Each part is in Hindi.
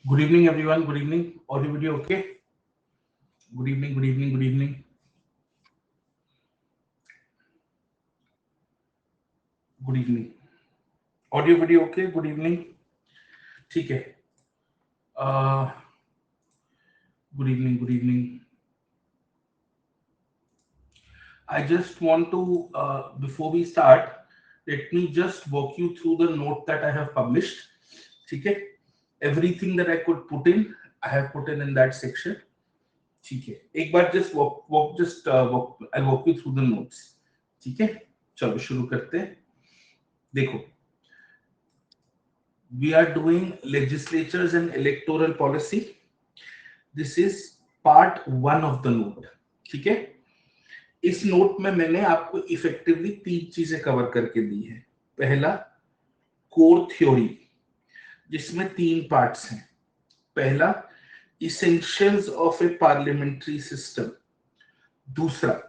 Good evening, everyone. Good evening. Audio video okay? Good evening. Good evening. Good evening. Good evening. Audio video okay? Good evening. ठीक है. Uh, Good evening. Good evening. I just want to, before we start, let me just walk you through the note that I have published. ठीक है. Everything that I could put in, I have put in that section. ठीक है. एक बार just I'll walk you through the notes. ठीक है. चलो शुरू करते हैं. देखो. We are doing legislatures and electoral policy. This is part 1 of the note. ठीक है. इस नोट में मैंने आपको इफेक्टिवली 3 चीजें कवर करके दी है. पहला, कोर थ्योरी, जिसमें 3 पार्ट्स हैं. पहला, essentials of a parliamentary system. दूसरा,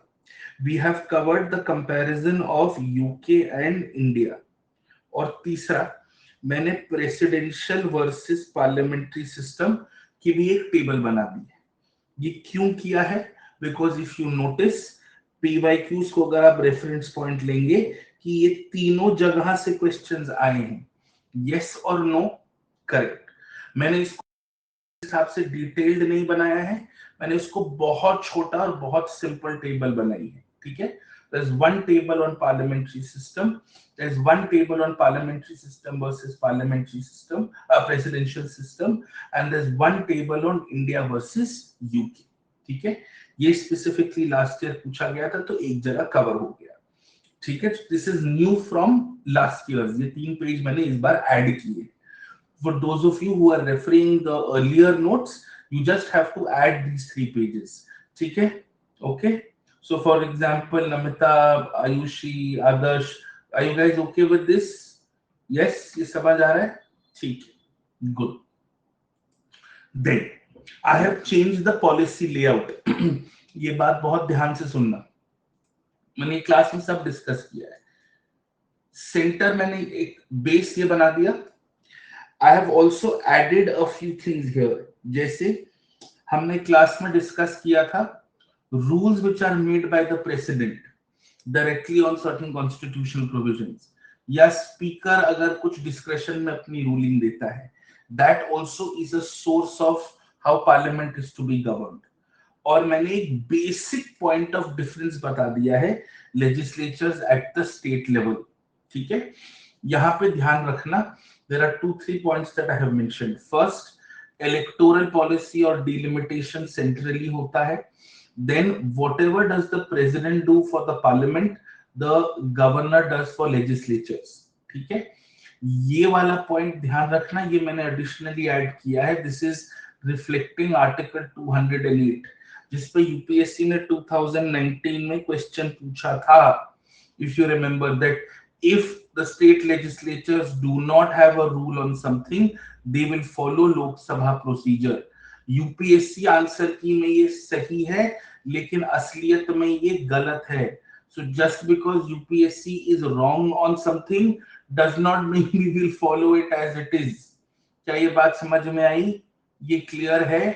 we have covered the comparison of UK and India. और तीसरा, मैंने प्रेसिडेंशियल वर्सेस पार्लियामेंट्री सिस्टम की भी एक टेबल बना दी है. ये क्यों किया है? Because if you notice, PYQs को अगर आप रेफरेंस पॉइंट लेंगे कि ये तीनों जगह से क्वेश्चंस आए हैं, यस और नो, करेक्ट. मैंने इसको हिसाब से डिटेल्ड नहीं बनाया है, मैंने इसको बहुत छोटा और बहुत सिंपल टेबल बनाई है. ठीक है. There's one table on parliamentary system. There's one table on parliamentary system versus parliamentary system, presidential system, and there's one table on India versus UK. ठीक है. ये स्पेसिफिकली लास्ट ईयर पूछा गया था, तो एक जगह कवर हो गया. ठीक है. This is new from last year. ये 3 पेज मैंने इस बार ऐड किए. For those of you who are referring the earlier notes, you just have to add these 3 pages. ठीक है. Okay. So for example, Namita, Ayushi, Adarsh, are you guys okay with this? Yes, ये समझ आ रहा है? ठीक है. Good. Then I have changed the policy layout. ये बात बहुत ध्यान से सुनना. मैंने क्लास में सब डिस्कस किया है. सेंटर मैंने एक बेस ये बना दिया. I have also added a few things here. जैसे हमने क्लास में डिस्कस किया था, rules which are made by the president directly on certain constitutional provisions, या स्पीकर अगर कुछ डिस्क्रेशन में अपनी रूलिंग देता है, that also is a source of how parliament is to be governed. और मैंने एक बेसिक पॉइंट ऑफ डिफरेंस बता दिया है legislatures at the state level. ठीक है. यहां पे ध्यान रखना, there are 2-3 points that I have mentioned. First, electoral policy or delimitation centrally होता है. Then whatever does the president do for the parliament, the governor does for legislatures. ठीक है. ये वाला पॉइंट ध्यान रखना, ये मैंने एडिशनली ऐड किया है. दिस इज रिफ्लेक्टिंग आर्टिकल 208, जिसपे यूपीएससी ने 2019 में क्वेश्चन पूछा था. If you remember that, if the state legislatures do not have a rule on something, they will follow Lok Sabha procedure. UPSC answer की में ये सही है, लेकिन असलियत में ये गलत है. So just because UPSC is wrong on something does not mean we will follow it as it is. क्या ये बात समझ में आई? ये क्लियर है?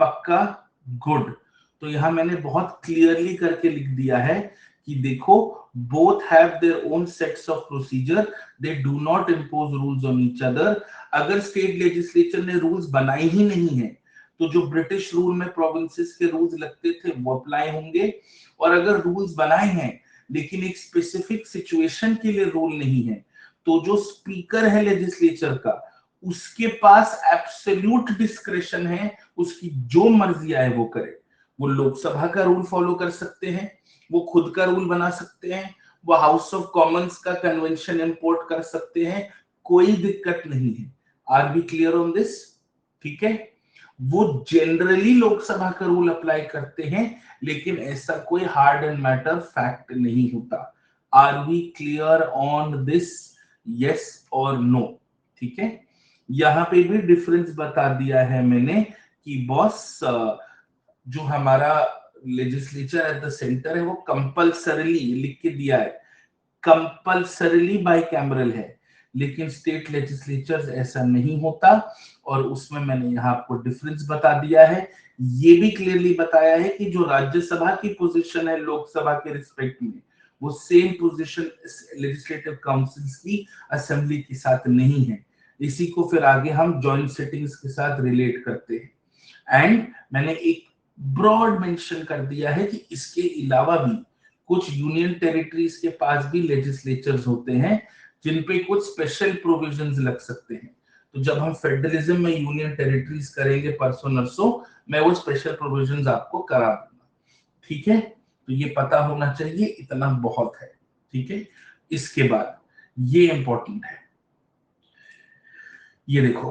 पक्का? गुड. तो यहाँ मैंने बहुत क्लियरली करके लिख दिया है कि देखो, both have their own sets of procedure, they do not impose rules on each other. अगर स्टेट लेजिस्लेचर ने रूल्स बनाए ही नहीं है, तो जो ब्रिटिश रूल में प्रोविंसेस के रूल्स लगते थे वो अप्लाई होंगे. और अगर रूल्स बनाए हैं लेकिन एक स्पेसिफिक सिचुएशन के लिए रूल नहीं है, तो जो स्पीकर है लेजिस्लेचर का, उसके पास एब्सोल्यूट डिस्क्रेशन है, उसकी जो मर्जी आए वो करे. वो लोकसभा का रूल फॉलो कर सकते हैं, वो खुद का रूल बना सकते हैं, वो हाउस ऑफ कॉमन्स का कन्वेंशन इंपोर्ट कर सकते हैं, कोई दिक्कत नहीं है. Are we clear on this? ठीक है. वो जनरली लोकसभा का रूल अप्लाई करते हैं, लेकिन ऐसा कोई हार्ड एंड मैटर फैक्ट नहीं होता. Are we clear on this? Yes और नो? ठीक है. यहां पे भी डिफरेंस बता दिया है मैंने कि बॉस, जो हमारा लेजिस्लेचर एट द सेंटर है वो कंपल्सरीली लिख के दिया है, कंपल्सरीली बाइकैमरल है, लेकिन स्टेट लेजिस्लेचर्स ऐसा नहीं होता, और उसमें मैंने यहाँ आपको डिफरेंस बता दिया है। ये भी क्लियरली बताया है कि जो राज्यसभा की पोजीशन है लोकसभा के रिस्पेक्ट में, वो सेम पोजीशन लेजिस्लेटिव काउंसिल्स की असेंबली के साथ नहीं है। इसी को फिर आगे हम जॉइंट सिटिंग्स के साथ रिलेट करते हैं। एंड मैंने एक ब्रॉड मेंशन कर दिया है कि इसके अलावा भी कुछ यूनियन टेरिटरीज के पास भी लेजिस्लेचर्स होते हैं जिन पे कुछ स्पेशल प्रोविजंस लग सकते हैं। तो जब हम फेडरलिज्म में यूनियन टेरिटरीज करेंगे परसों नरसों, मैं वो स्पेशल प्रोविजंस आपको करा दूंगा। ठीक है, तो ये पता होना चाहिए, इतना बहुत है। ठीक है, इसके बाद ये इंपॉर्टेंट है, ये देखो,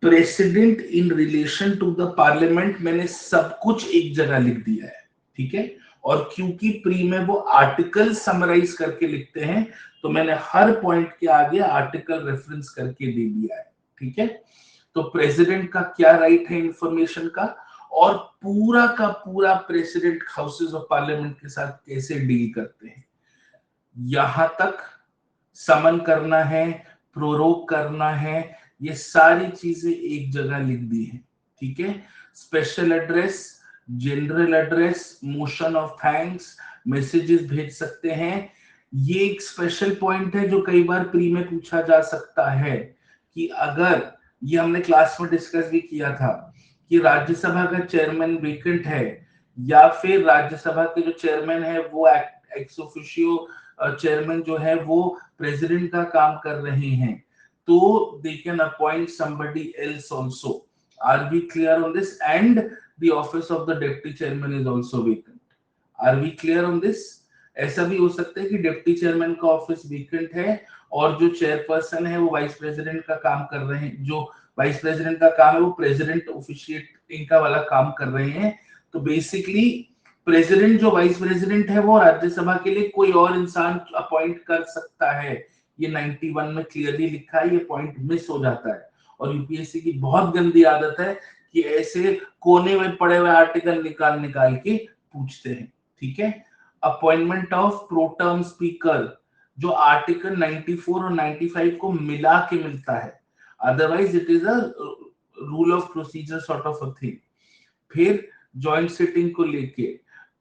president in relation to the parliament, मैंने सब कुछ एक जगह लिख दिया है। ठीक है, और क्योंकि प्री में वो आर्टिकल समराइज करके लिखते हैं, तो मैंने हर पॉइंट के आगे आर्टिकल रेफरेंस करके दे दिया है। ठीक है, तो प्रेसिडेंट का क्या राइट है इंफॉर्मेशन का, और पूरा का पूरा प्रेसिडेंट हाउसेस ऑफ पार्लियामेंट के साथ कैसे डील करते हैं, यहां तक समन करना है, प्रोरोग करना है, ये सारी चीजें एक जगह लिख दी है। ठीक है, special address, general address, motion of thanks, messages भेज सकते हैं। ये एक स्पेशल पॉइंट है जो कई बार प्री में पूछा जा सकता है कि अगर, ये हमने क्लास में डिस्कस भी किया था, कि राज्यसभा का चेयरमैन वेकेंट है, या फिर राज्यसभा के जो चेयरमैन है वो एक्स ऑफिशियो चेयरमैन जो है वो प्रेसिडेंट का काम कर रहे हैं, तो they can appoint somebody else also. Are we clear on this? And the office of the deputy chairman is also vacant. Are we clear on this? ऐसा भी हो सकता है कि डिप्टी चेयरमैन का ऑफिस वेकेंट है और जो चेयरपर्सन है वो वाइस प्रेसिडेंट का काम कर रहे हैं, जो वाइस प्रेसिडेंट का काम है वो प्रेसिडेंट ऑफिशिएटिंग का वाला काम कर रहे हैं। तो बेसिकली प्रेसिडेंट जो वाइस प्रेसिडेंट है वो राज्यसभा के लिए कोई और इंसान अपॉइंट कर सकता है। ये 91 में क्लियरली लिखा है, ये पॉइंट मिस हो जाता है। और यूपीएससी की बहुत गंदी आदत है कि ऐसे कोने में पड़े हुए आर्टिकल निकाल निकाल के पूछते हैं। ठीक है, अपॉइंटमेंट ऑफ प्रोटर्म स्पीकर, जो आर्टिकल 94 और 95 को मिला के मिलता है, otherwise it is a rule of procedure sort of a thing. फिर जॉइंट सिटिंग को लेके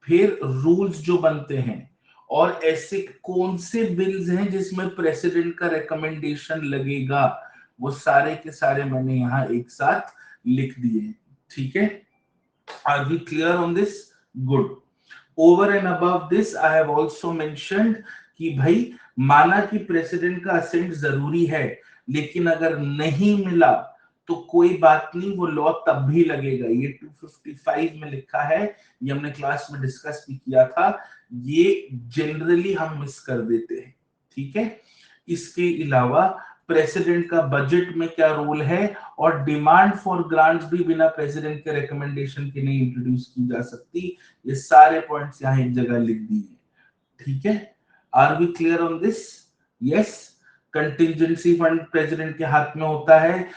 फिर रूल्स जो बनते हैं, और ऐसे कौन से बिल्स हैं जिसमें प्रेसिडेंट का रिकमेंडेशन लगेगा, वो सारे के सारे मैंने यहाँ एक साथ लिख दिए हैं। ठीक है, are we clear on this? Good. Over and above this I have also mentioned कि भाई माना कि प्रेसिडेंट का असेंट जरूरी है, लेकिन अगर नहीं मिला तो कोई बात नहीं, वो लॉ तब भी लगेगा। ये 255 में लिखा है, ये हमने क्लास में डिस्कस भी किया था, ये जनरली हम मिस कर देते हैं। ठीक है, इसके अलावा प्रेसिडेंट का बजट में क्या रोल है, और डिमांड फॉर ग्रांट्स भी बिना प्रेसिडेंट के रिकमेंडेशन के नहीं इंट्रोड्यूस की जा सकती। ये सारे पॉइंट्स यहाँ एक जगह लिख दिए हैं। ठीक है, are we clear on this? Yes. Contingency fund president के हाथ में होता है,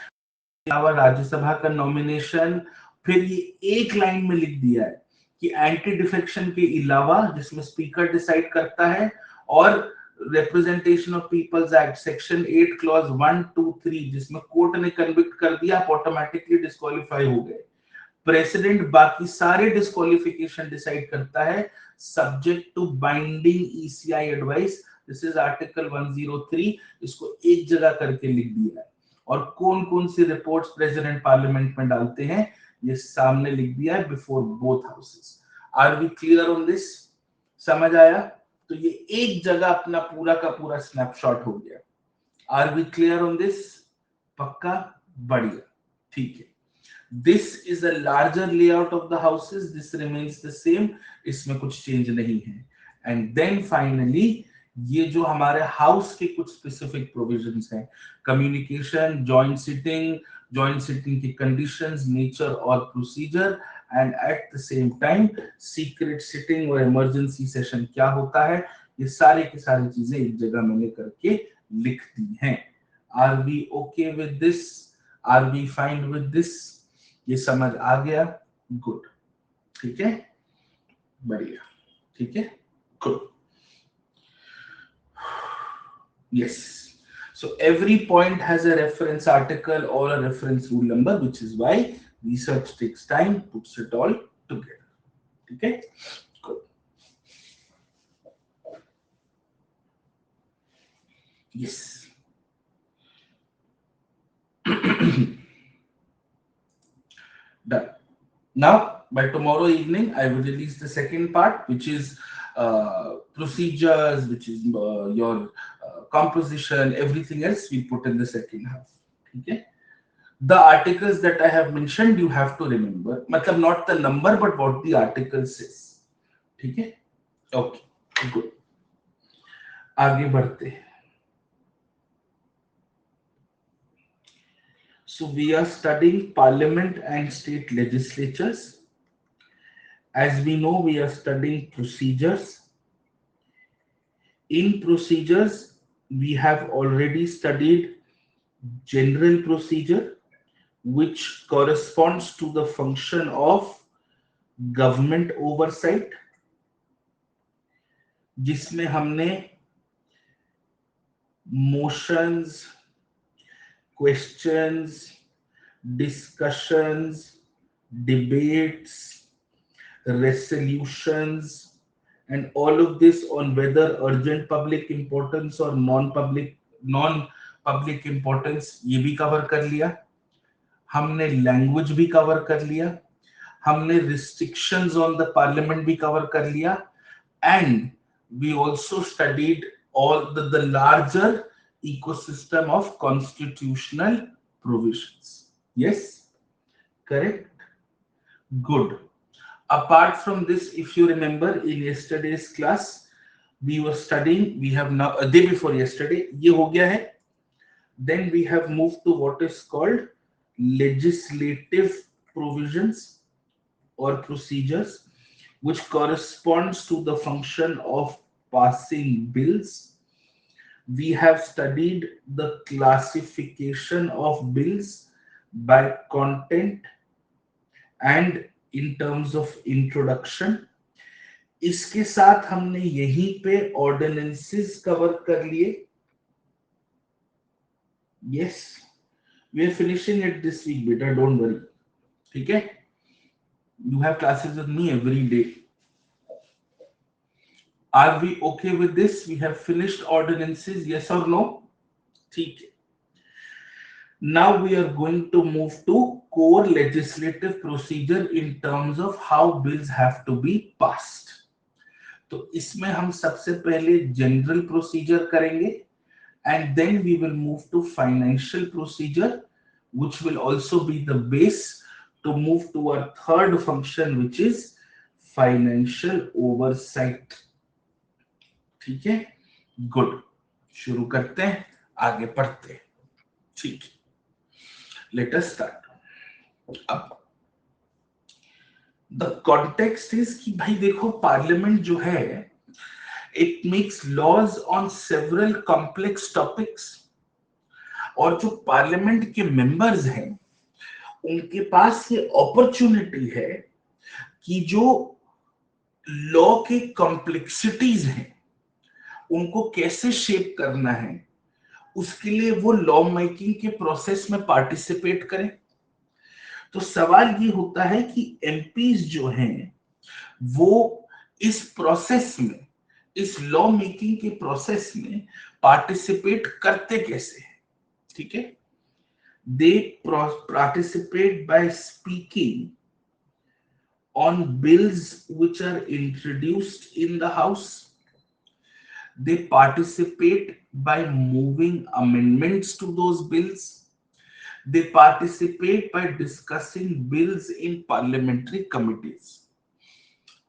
अलावा राज्यसभा का नॉमिनेशन। फिर ये एक लाइन में लिख दिया है कि एंटी डिफेक्शन के अलावा, जिसमें स्पीकर डिसाइड करता है, और representation of people's act section 8 clause 1 2 3, जिसमें कोर्ट ने कन्विक्ट कर दिया, आप ऑटोमेटिकली डिस्क्वालीफाई हो गए। प्रेसिडेंट बाकी सारे डिस्क्वालिफिकेशन डिसाइड करता है subject to binding ECI advice. This is article 103, इसको एक जगह करके लिख दिया है। और कौन कौन सी रिपोर्ट्स प्रेसिडेंट पार्लियामेंट में डालते हैं, ये सामने लिख दिया है before both houses. Are we clear on this? समझ आया? तो ये एक जगह अपना पूरा का पूरा स्नैपशॉट हो गया। Are we clear on this? पक्का? बढ़िया, ठीक है। This is a larger layout of the houses. This remains the same. इसमें कुछ चेंज नहीं है। And then finally, ये जो हमारे हाउस के कुछ स्पेसिफिक प्रोविजंस हैं, कम्युनिकेशन, जॉइंट सिटिंग की कंडीशंस, नेचर और procedure, and at the same time secret sitting और इमरजेंसी सेशन क्या होता है, ये सारे की सारी चीजें एक जगह मैंने करके लिख दी हैं। Are we okay with this? Are we fine with this? ये समझ आ गया? गुड, ठीक है, बढ़िया, ठीक है, good, yes. So every point has a reference article or a reference rule number, which is why research takes time, puts it all together. Okay, good. Yes. Done. Now, by tomorrow evening, I will release the second part, which is procedures, which is your composition, everything else we put in the second half. Okay. The articles that I have mentioned, you have to remember. मतलब not the number, but what the article says. ठीक है? Okay. Good. आगे बढ़ते हैं. So we are studying parliament and state legislatures. As we know, we are studying procedures. In procedures, we have already studied general procedure, which corresponds to the function of government oversight, जिसमें हमने motions, questions, discussions, debates, resolutions, and all of this on whether urgent public importance or non-public importance, ये भी कवर कर लिया. हमने लैंग्वेज भी कवर कर लिया. हमने restrictions on the parliament भी कवर कर लिया. And we also studied all the larger ecosystem of constitutional provisions. Yes, correct. Good. Apart from this, if you remember in yesterday's class, we were studying, we have now a day before yesterday, ये हो गया है. Then we have moved to what is called legislative provisions or procedures, which corresponds to the function of passing bills. We have studied the classification of bills by content and in terms of introduction. इसके साथ हमने यहीं पे ordinances कवर कर लिए. Yes, we are finishing it this week, beta, don't worry. ठीक है? You have classes with me every day. Are we okay with this? We have finished ordinances, yes or no? ठीक है. Now we are going to move to core legislative procedure in terms of how bills have to be passed. तो इसमें हम सबसे पहले जनरल प्रोसीजर करेंगे and then we will move to financial procedure, which will also be the base to move to our third function, which is financial oversight. ठीक है? गुड. शुरू करते हैं, आगे पढ़ते हैं. ठीक. Let us start. अब the context is कि भाई देखो पार्लियामेंट जो है it makes laws on several complex topics, और जो पार्लियामेंट के मेंबर्स हैं उनके पास ये अपॉर्चुनिटी है कि जो लॉ के कॉम्प्लेक्सिटीज हैं उनको कैसे शेप करना है, उसके लिए वो लॉ मेकिंग के प्रोसेस में पार्टिसिपेट करें. तो सवाल ये होता है कि एमपीज जो हैं वो इस प्रोसेस में, इस लॉ मेकिंग के प्रोसेस में पार्टिसिपेट करते कैसे हैं. ठीक है? दे participate by speaking on bills which are introduced in the house. They participate by moving amendments to those bills. They participate by discussing bills in parliamentary committees.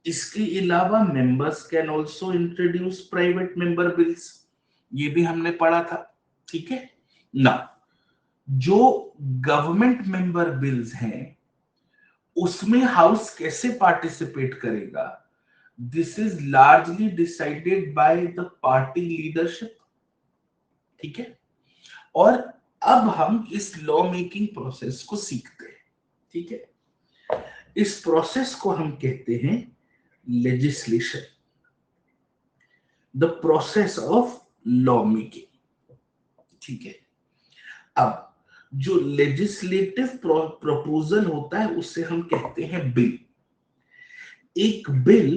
इसके अलावा members can also introduce private member bills. ये भी हमने पढ़ा था. ठीक है? ना जो गवर्नमेंट मेंबर बिल्स हैं उसमें हाउस कैसे पार्टिसिपेट करेगा, this is largely decided by the party leadership. ठीक है? और अब हम इस लॉ मेकिंग प्रोसेस को सीखते हैं. ठीक है? इस प्रोसेस को हम कहते हैं legislation, the process of law making. ठीक है। अब जो लेजिस्लेटिव प्रपोजल होता है उससे हम कहते हैं बिल। एक बिल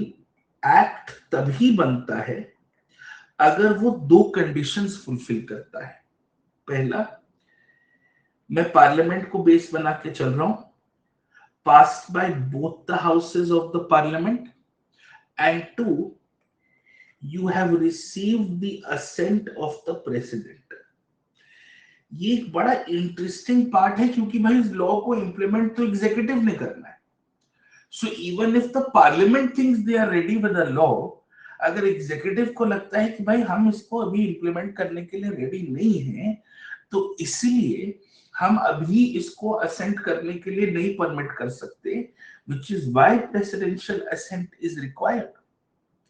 एक्ट तभी बनता है अगर वो दो कंडीशंस फुलफिल करता है। पहला, मैं पार्लियामेंट को बेस बना के चल रहा हूं, passed by both the houses of the parliament, and two, you have received the assent of the president. ये एक बड़ा इंटरेस्टिंग पार्ट है क्योंकि भाई इस लॉ को इंप्लीमेंट तो एग्जीक्यूटिव ने करना है। So even if the parliament thinks they are ready with the law, अगर एग्जीक्यूटिव को लगता है कि भाई हम इसको अभी इंप्लीमेंट करने के लिए रेडी नहीं है, तो इसलिए हम अभी इसको असेंट करने के लिए नहीं परमिट कर सकते, which is why presidential assent is required.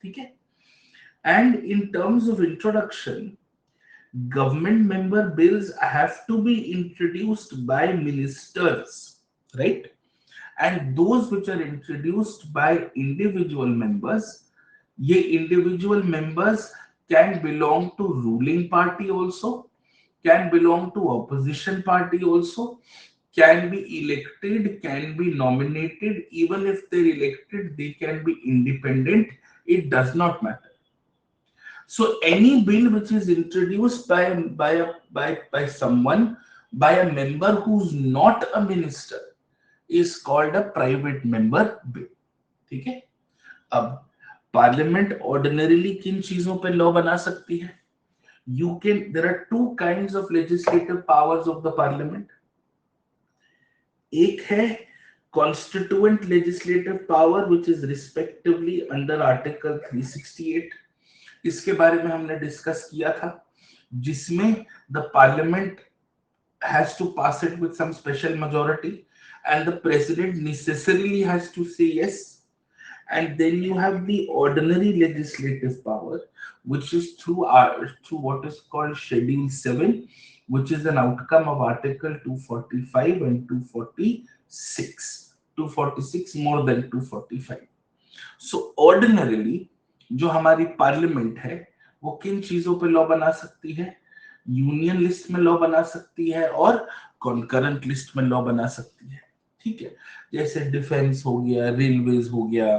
ठीक है। And in terms of introduction, government member bills have to be introduced by ministers, right? And those which are introduced by individual members, ये individual members can belong to ruling party also, can belong to opposition party also, can be elected, can be nominated. Even if they're elected, they can be independent. It does not matter. So any bill which is introduced by someone, by a member who's not a minister, is called a private member bill. ठीक है। अब पार्लियामेंट ऑर्डिनरीली किन चीजों पर लॉ बना सकती है? there are two kinds of legislative powers of the parliament. एक है constituent legislative power which is respectively under article 368. इसके बारे में हमने डिस्कस किया था, जिसमें the parliament has to pass it with some special majority and the president necessarily has to say yes. And then you have the ordinary legislative power, which is through what is called Schedule 7, which is an outcome of Article 245 and 246. 246 more than 245. So ordinarily, जो हमारी पार्लियामेंट है वो किन चीजों पे लॉ बना सकती है? यूनियन लिस्ट में लॉ बना सकती है और कॉन्करेंट लिस्ट में लॉ बना सकती है। ठीक है। जैसे डिफेंस हो गया, रेलवेज हो गया,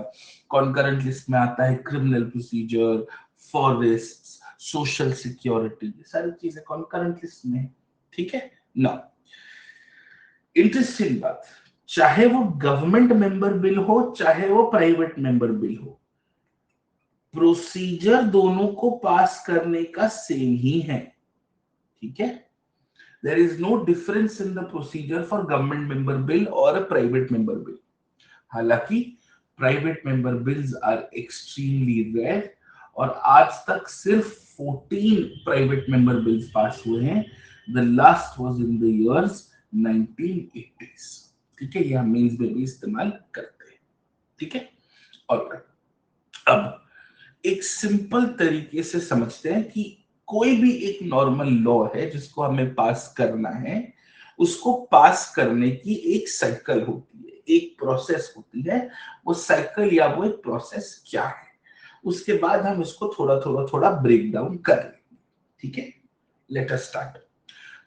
कॉन्करेंट लिस्ट में आता है criminal procedure, forest, social security, ये सारी चीजें कॉन्करेंट लिस्ट में है। ठीक है ना। इंटरेस्टिंग बात, चाहे वो गवर्नमेंट मेंबर बिल हो चाहे वो प्राइवेट मेंबर बिल हो, प्रोसीजर दोनों को पास करने का सेम ही है। ठीक है। There is no difference in the procedure for government member bill or a private member bill. हालांकि private member bills are extremely rare और आज तक सिर्फ 14 private member bills पास हुए हैं। The last was in the years 1980s. ठीक है, ये हम मेंस में भी इस्तेमाल करते हैं। ठीक है। और अब एक सिंपल तरीके से समझते हैं कि कोई भी एक नॉर्मल लॉ है जिसको हमें पास करना है, उसको पास करने की एक साइकिल होती है, एक प्रोसेस होती है। वो साइकिल या वो एक प्रोसेस क्या है, उसके बाद हम इसको थोड़ा ब्रेक डाउन कर लेंगे। ठीक है, let us start.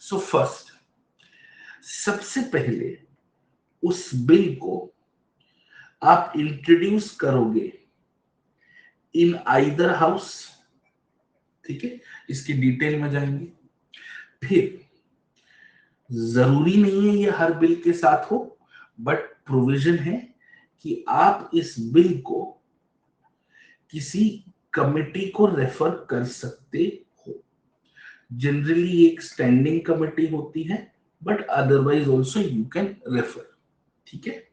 So first, सबसे पहले उस बिल को आप इंट्रोड्यूस करोगे इन आइदर हाउस। ठीक है, इसकी डिटेल में जाएंगे। फिर जरूरी नहीं है ये हर बिल के साथ हो, बट प्रोविजन है कि आप इस बिल को किसी कमेटी को रेफर कर सकते हो। जनरली एक स्टैंडिंग कमेटी होती है, but otherwise also you can refer. ठीक है,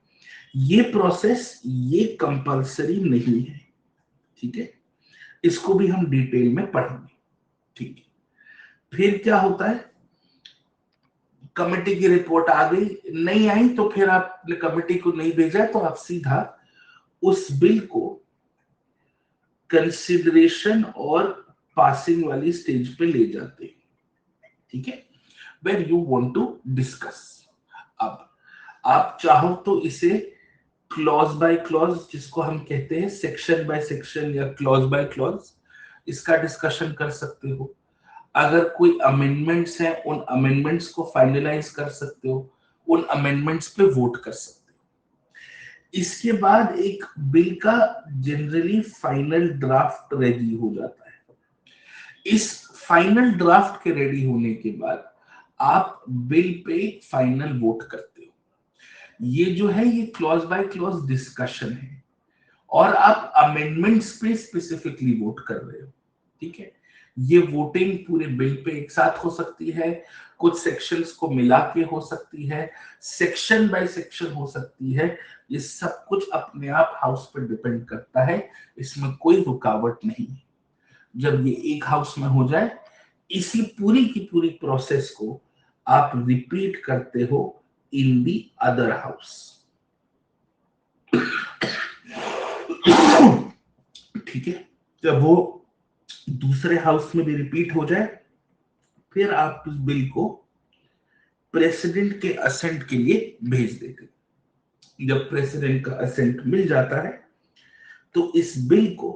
ये प्रोसेस ये कंपल्सरी नहीं है। ठीक है, इसको भी हम डिटेल में पढ़ेंगे। ठीक है, फिर क्या होता है, कमेटी की रिपोर्ट आ गई, नहीं आई तो फिर आपने कमेटी को नहीं भेजा तो आप सीधा उस बिल को कंसिडरेशन और पासिंग वाली स्टेज पे ले जाते हैं। ठीक है, where you want to discuss. अब आप चाहो तो इसे क्लॉज बाय क्लॉज, जिसको हम कहते हैं सेक्शन बाय सेक्शन या क्लॉज बाय क्लॉज, इसका डिस्कशन कर सकते हो। अगर कोई अमेंडमेंट्स हैं उन अमेंडमेंट्स को फाइनलाइज कर सकते हो, उन अमेंडमेंट्स पे वोट कर सकते हो। इसके बाद एक बिल का जनरली फाइनल ड्राफ्ट रेडी हो जाता है। इस फाइनल ड्राफ्ट के रेडी होने के बाद आप बिल पे फाइनल वोट करते हो। ये जो है ये क्लॉज बाय क्लॉज डिस्कशन है और आप अमेंडमेंट्स पे स्पेसिफिकली वोट कर रहे हो, ठीक है। ये वोटिंग पूरे बिल पे एक साथ हो सकती है, कुछ सेक्शंस को मिला के हो सकती है, सेक्शन बाय सेक्शन हो सकती है। ये सब कुछ अपने आप हाउस पर डिपेंड करता है, इसमें कोई रुकावट नहीं है। जब ये एक हाउस में हो जाए, इसी पूरी की पूरी प्रोसेस को आप रिपीट करते हो इन दी अदर हाउस। ठीक है, जब वो दूसरे हाउस में भी रिपीट हो जाए, फिर आप उस बिल को प्रेसिडेंट के असेंट के लिए भेज देते। जब प्रेसिडेंट का असेंट मिल जाता है तो इस बिल को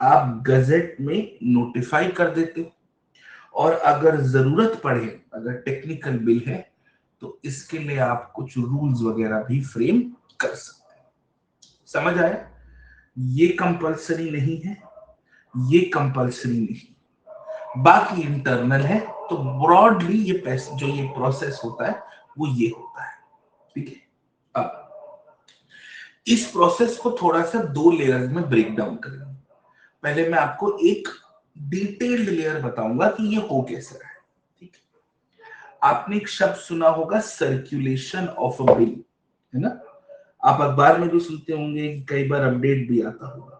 आप गजेट में नोटिफाई कर देते, और अगर जरूरत पड़े, अगर टेक्निकल बिल है तो इसके लिए आप कुछ रूल्स वगैरह भी फ्रेम कर सकते हैं। समझ आया? ये कंपलसरी नहीं है, ये कंपलसरी नहीं, बाकी इंटरनल है। तो ब्रॉडली ये जो ये प्रोसेस होता है वो ये होता है, ठीक है। अब इस प्रोसेस को थोड़ा सा दो लेयर्स में ब्रेक डाउन करेंगे। पहले मैं आपको एक डिटेल्ड लेयर बताऊंगा कि ये हो कैसे रहा है, ठीक है। आपने एक शब्द सुना होगा, सर्कुलेशन ऑफ अ बिल, है ना। आप अखबार में भी सुनते होंगे, कई बार अपडेट भी आता होगा।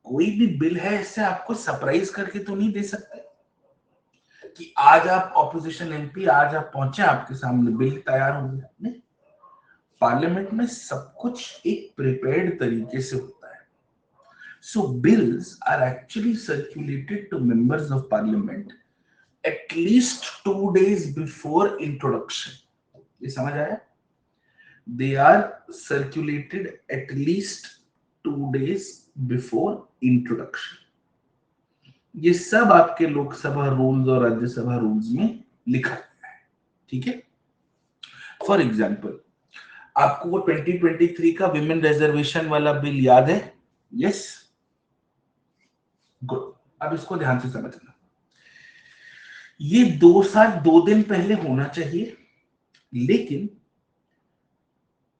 कोई भी बिल है इससे आपको सरप्राइज करके तो नहीं दे सकते कि आज आप ऑपोजिशन एमपी, आज आप पहुंचे, आपके सामने बिल तैयार हो गया। नहीं, पार्लियामेंट में सब कुछ एक प्रिपेयर्ड तरीके से होता है। So bills are actually circulated to members of parliament at least 2 days before introduction. ये समझ आया? They are circulated at least 2 days before introduction. ये सब आपके लोकसभा रूल्स और राज्यसभा रूल्स में लिखा गया है, ठीक है। फॉर एग्जाम्पल, आपको वो 2023 का विमेन रिजर्वेशन वाला बिल याद है? Yes, good. अब इसको ध्यान से समझना। ये 2 साल 2 दिन पहले होना चाहिए, लेकिन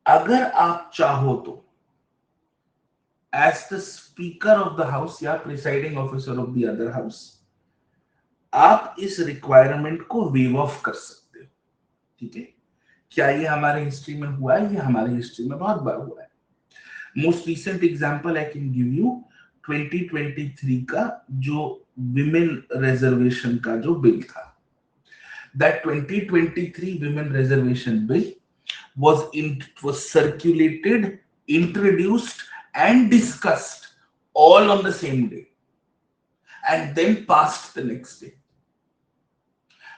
अगर आप चाहो तो as the speaker of the house या presiding officer of the other house, आप इस रिक्वायरमेंट को वेव ऑफ कर सकते हो, ठीक है। क्या ये हमारे हिस्ट्री में हुआ है? ये हमारे हिस्ट्री में बहुत बार हुआ है। Most recent example I can give you 2023 का जो विमेन रिजर्वेशन का जो बिल था। That 2023 women reservation bill was circulated, introduced and discussed all on the same day and then passed the next day.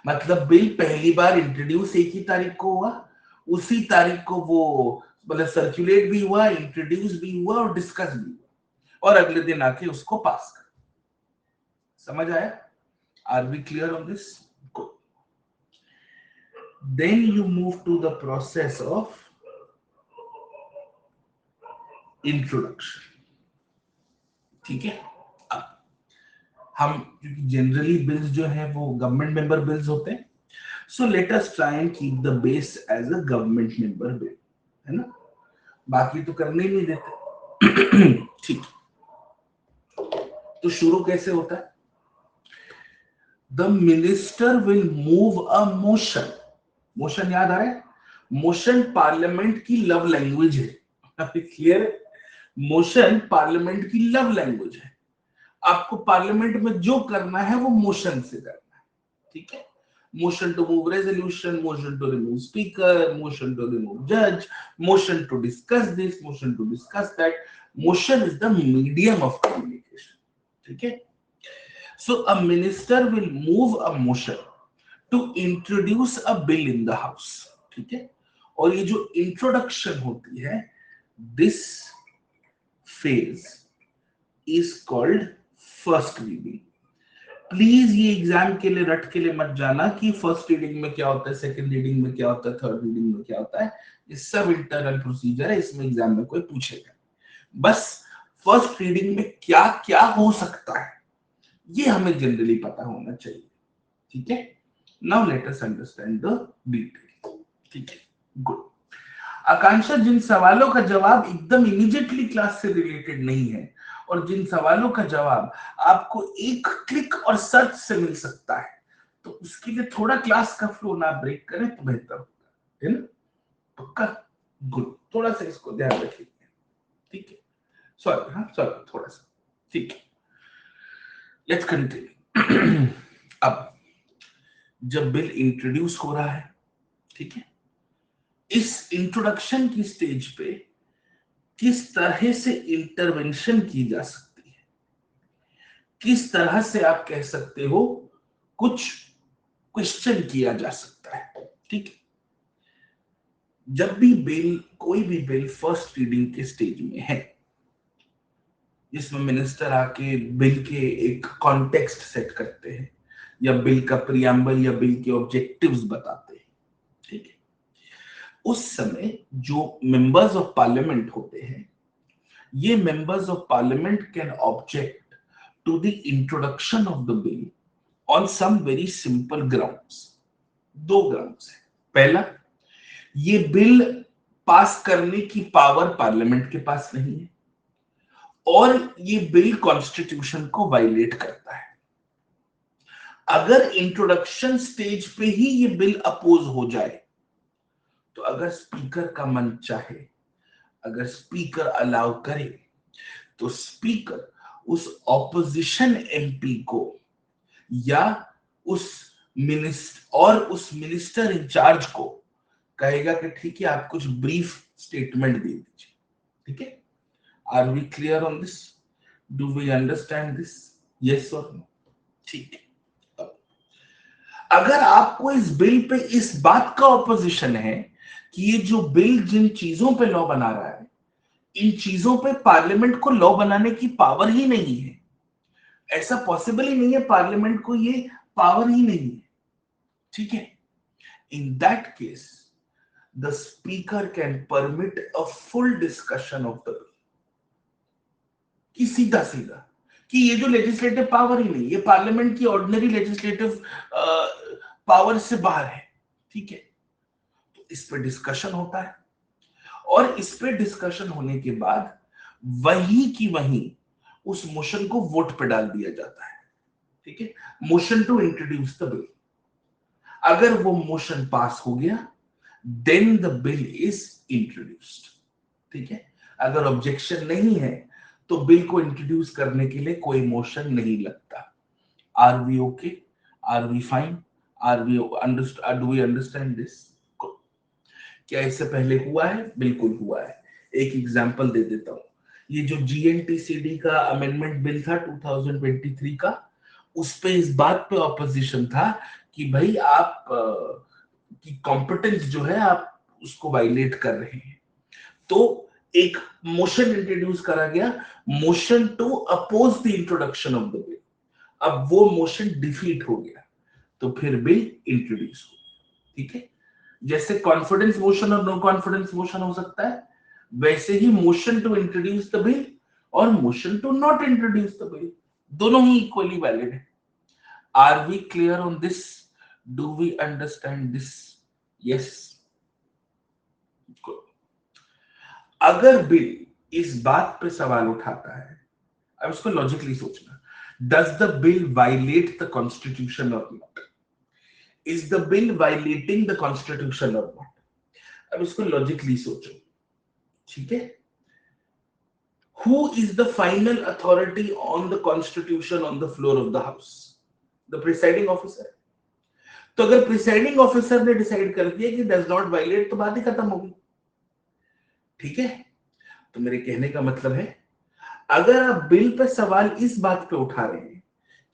मतलब बिल पहली बार इंट्रोड्यूस एक ही तारीख को हुआ, उसी तारीख को वो मतलब सर्कुलेट भी हुआ, इंट्रोड्यूस भी हुआ और डिस्कस भी हुआ, और अगले दिन आके उसको पास कर। समझ आया? Are we clear on this? Then you move to the process of introduction, ठीक है। अब हम क्योंकि जनरली बिल्स जो है वो गवर्नमेंट मेंबर बिल्स होते हैं, so let us try and keep the base as a government member bill, है ना। बाकी तो करने ही नहीं देते। ठीक, तो शुरू कैसे होता है? The minister will move a motion. Motion याद आ रहा है? मोशन पार्लियामेंट की लव लैंग्वेज है। क्लियर है? मोशन पार्लियामेंट की लव लैंग्वेज है। आपको पार्लियामेंट में जो करना है वो मोशन से करना है, ठीक है। Motion to move resolution, motion to remove speaker, motion to remove जज, motion to discuss this, motion to discuss that. Motion is the medium of communication, ठीक है। So a minister will move a motion to introduce a bill in the house, ठीक है। और ये जो इंट्रोडक्शन होती है, this phase is called first reading. Please ये एग्जाम के लिए रट के लिए मत जाना कि फर्स्ट रीडिंग में क्या होता है, सेकंड रीडिंग में क्या होता है, थर्ड रीडिंग में क्या होता है। ये सब इंटरनल प्रोसीजर है, इसमें एग्जाम में कोई पूछेगा। बस फर्स्ट रीडिंग में क्या क्या हो सकता है ये हमें जनरली पता होना चाहिए। ठीक है, now let us understand the detail. ठीक है, गुड। आकांक्षा, जिन सवालों का जवाब एकदम इमीडिएटली क्लास से रिलेटेड नहीं है और जिन सवालों का जवाब आपको एक क्लिक और सर्च से मिल सकता है, तो उसके लिए थोड़ा क्लास का फ्लो ना ब्रेक करें तो बेहतर होगा, है ना? पक्का? गुड, थोड़ा सा इसको ध्यान रखिए। ठीक है, सॉरी, हाँ सॉरी, थोड़ा सा। ठीक है, लेट्स कंटिन्यू। अब जब बिल इंट्रोड्यूस हो रहा है, ठीक है, इस इंट्रोडक्शन की स्टेज पे किस तरह से इंटरवेंशन की जा सकती है, किस तरह से आप कह सकते हो कुछ क्वेश्चन किया जा सकता है। ठीक है, जब भी बिल, कोई भी बिल फर्स्ट रीडिंग के स्टेज में है, जिसमें मिनिस्टर आके बिल के एक कॉन्टेक्स्ट सेट करते हैं या बिल का प्रियम्बल या बिल के ऑब्जेक्टिव्स बताते हैं, ठीक है, उस समय जो मेंबर्स ऑफ पार्लियामेंट होते हैं, ये members of parliament can object to the introduction of the bill on some very simple grounds. दो ग्राउंड्स है। पहला, ये बिल पास करने की पावर पार्लियामेंट के पास नहीं है और ये बिल कॉन्स्टिट्यूशन को वायलेट करता है। अगर इंट्रोडक्शन स्टेज पे ही ये बिल अपोज हो जाए, तो अगर स्पीकर का मन चाहे, अगर स्पीकर अलाउ करे, तो स्पीकर उस ऑपोजिशन एमपी को या उस मिनिस्टर इंचार्ज को कहेगा कि ठीक है, आप कुछ ब्रीफ स्टेटमेंट दे दीजिए। ठीक है, are we clear on this? Do we understand this? Yes और नो? ठीक है, अगर आपको इस बिल पे इस बात का ऑपोजिशन है कि ये जो बिल जिन चीजों पे लॉ बना रहा है, इन चीजों पे पार्लियामेंट को लॉ बनाने की पावर ही नहीं है, ऐसा पॉसिबल ही नहीं है, पार्लियामेंट को ये पावर ही नहीं है, ठीक है, in that case the speaker can permit a full discussion of the bill. कि सीधा सीधा कि ये जो लेजिस्लेटिव पावर ही नहीं, ये पार्लियामेंट की ऑर्डिनरी लेजिस्लेटिव पावर से बाहर है। ठीक है, तो इस पे डिस्कशन होता है और इस पे डिस्कशन होने के बाद वही की वही उस मोशन को वोट पे डाल दिया जाता है। ठीक है, motion to introduce the bill. अगर वो मोशन पास हो गया, then the bill is introduced. ठीक है, अगर ऑब्जेक्शन नहीं है तो बिल को इंट्रोड्यूस करने के लिए कोई मोशन नहीं लगता। Are we okay? Are we fine? Are we understand? Do we understand this? क्या इससे पहले हुआ है? बिल्कुल हुआ है। एक एग्जांपल दे देता हूं। ये जो जीएनटीसीडी का अमेंडमेंट बिल था 2023 का, उस पे इस बात पे ऑपोजिशन था कि भाई आप की कॉम्पिटेंस जो है आप उसको वायलेट कर रहे हैं। तो एक मोशन इंट्रोड्यूस करा गया, motion to oppose the introduction of the bill. अब वो मोशन डिफीट हो गया तो फिर बिल इंट्रोड्यूस हो। ठीक है, जैसे कॉन्फिडेंस मोशन और नो कॉन्फिडेंस मोशन हो सकता है, वैसे ही motion to introduce the bill और motion to not introduce the bill दोनों ही इक्वली वैलिड है। Are we clear on this? Do we understand this? Yes. अगर बिल इस बात पे सवाल उठाता है, अब इसको लॉजिकली सोचना, does the bill violate the constitution or not? Is the bill violating the constitution or not? अब इसको लॉजिकली सोचो। ठीक है, who is the final authority on the constitution on the floor of the house? The presiding officer. तो अगर प्रिसाइडिंग ऑफिसर ने डिसाइड कर दिया कि डज नॉट वायलेट, तो बात ही खत्म होगी। ठीक है, तो मेरे कहने का मतलब है, अगर आप बिल पे सवाल इस बात पे उठा रहे हैं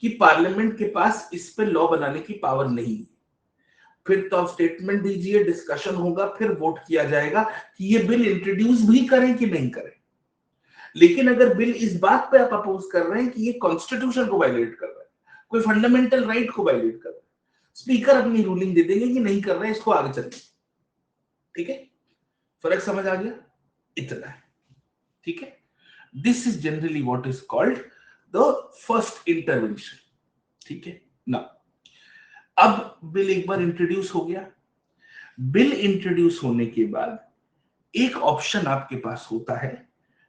कि पार्लियामेंट के पास इस पे लॉ बनाने की पावर नहीं है, फिर तो आप स्टेटमेंट दीजिए, डिस्कशन होगा, फिर वोट किया जाएगा कि ये बिल इंट्रोड्यूस भी करें कि नहीं करें। लेकिन अगर बिल इस बात पे आप अपोज कर रहे हैं कि ये कॉन्स्टिट्यूशन को वायलेट कर रहा है, कोई फंडामेंटल राइट को वायलेट कर रहा है, स्पीकर अपनी रूलिंग दे देंगे कि नहीं कर रहे, इसको आगे चलते। ठीक है, फर्क समझ आ गया? इतना है। ठीक है, this is generally what is called the first intervention. ठीक है ना, अब बिल एक बार इंट्रोड्यूस हो गया, बिल इंट्रोड्यूस होने के बाद एक ऑप्शन आपके पास होता है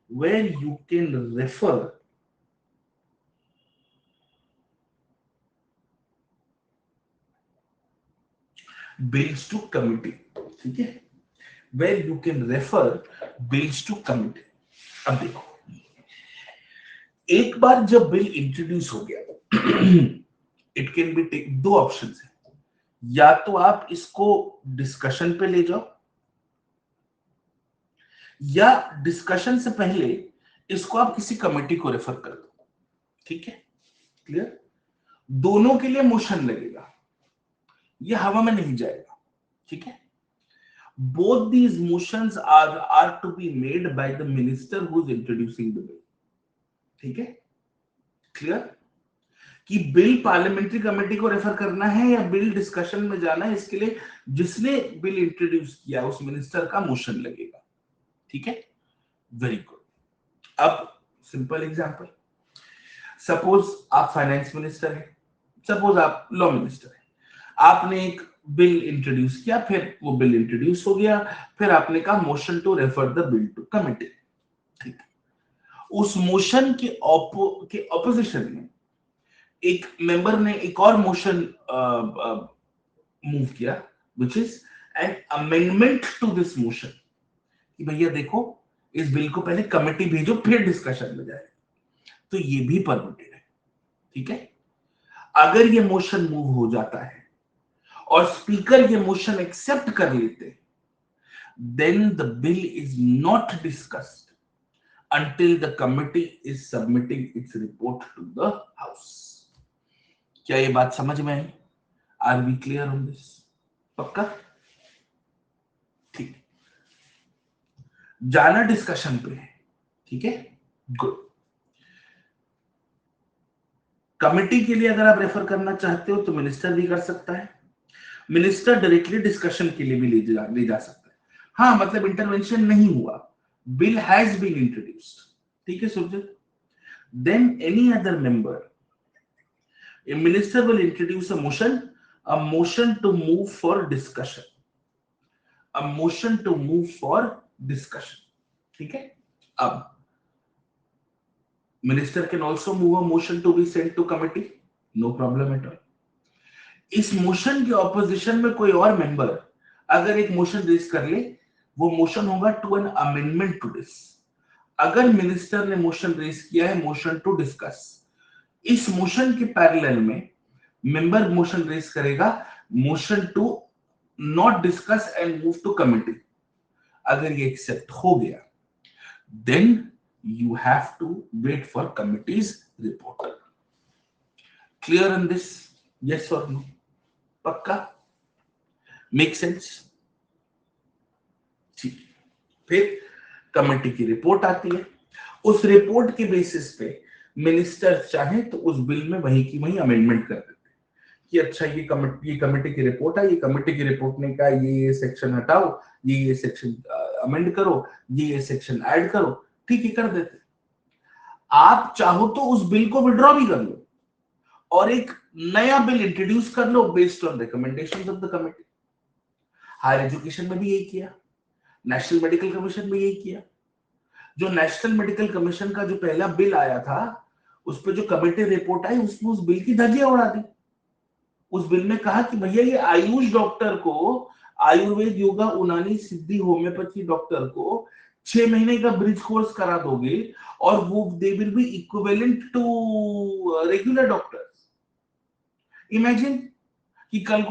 where you can refer bills to committee. ठीक है, where you can refer bills to committee. अब देखो, एक बार जब बिल इंट्रोड्यूस हो गया इट कैन बी टेक, दो ऑप्शन है, या तो आप इसको डिस्कशन पे ले जाओ, या डिस्कशन से पहले इसको आप किसी कमेटी को रेफर कर दो। ठीक है, क्लियर? दोनों के लिए मोशन लगेगा, ये हवा में नहीं जाएगा। ठीक है, both these motions are to be made by the minister who is introducing the bill। ठीक है, क्लियर? कि बिल पार्लियामेंट्री कमेटी को रेफर करना है या बिल डिस्कशन में जाना है, इसके लिए जिसने बिल इंट्रोड्यूस किया उस मिनिस्टर का मोशन लगेगा। ठीक है, वेरी गुड। अब सिंपल एग्जांपल, सपोज आप फाइनेंस मिनिस्टर है, सपोज आप लॉ मिनिस्टर है, आपने एक बिल इंट्रोड्यूस किया, फिर वो बिल इंट्रोड्यूस हो गया, फिर आपने कहा motion to refer the bill to committee. ठीक, उस मोशन के ऑपोजिशन में एक मेंबर ने एक और मोशन मूव किया, which is an amendment to this motion, कि भैया देखो इस बिल को पहले कमेटी भेजो फिर डिस्कशन में जाए, तो ये भी परमिटेड है। ठीक है, अगर ये मोशन मूव हो जाता है और स्पीकर ये मोशन एक्सेप्ट कर लेते, then the bill is not discussed until the committee is submitting its report to the house। क्या ये बात समझ में आई? Are we clear on this? पक्का? ठीक, जाना डिस्कशन पे है। ठीक है, गुड। कमिटी के लिए अगर आप रेफर करना चाहते हो तो मिनिस्टर भी कर सकता है, मिनिस्टर डायरेक्टली डिस्कशन के लिए भी ले जा सकता है। हाँ, मतलब इंटरवेंशन नहीं हुआ, बिल हैज बीन इंट्रोड्यूस्ड। ठीक है Surjit, then any other member, a minister will introduce a motion to move for discussion, a motion to move for discussion। ठीक है, अब minister can also move a motion to be sent to committee, no problem at all। इस मोशन के ऑपोजिशन में कोई और मेंबर अगर एक मोशन रेज कर ले, वो मोशन होगा to an amendment to this. अगर मिनिस्टर ने मोशन रेज किया है मोशन टू डिस्कस, इस मोशन के पैरेलल में मेंबर मोशन रेज करेगा motion to not discuss and move to committee. अगर ये एक्सेप्ट हो गया, then you have to wait for committee's report. Clear in this? Yes और नो? पक्का? Make sense? ठीक, फिर कमेटी की रिपोर्ट आती है, उस रिपोर्ट के बेसिस पे मिनिस्टर चाहे तो उस बिल में वहीं की वहीं अमेंडमेंट कर देते कि अच्छा ये कमेटी की रिपोर्ट है, ये कमेटी की रिपोर्ट ने कहा ये सेक्शन हटाओ, ये सेक्शन अमेंड करो, ये सेक्शन ऐड करो, ठीक है, कर देते। आप चाहो तो उस बिल को विड्रॉ भी कर लो और एक नया बिल इंट्रोड्यूस कर लो based on recommendations of the committee. Higher education में भी यही किया, नेशनल मेडिकल कमीशन में यही किया। जो नेशनल मेडिकल कमीशन का जो पहला बिल आया था, उस पर जो कमेटी रिपोर्ट आई, उसने उस बिल की धज्जियां उड़ा दी। उस बिल में कहा कि भैया ये आयुष डॉक्टर को, आयुर्वेद, योगा, उनानी, सिद्धि, होम्योपैथी डॉक्टर को 6 महीने का ब्रिज कोर्स करा दोगे और वो they will be equivalent to regular doctors. Imagine कि कल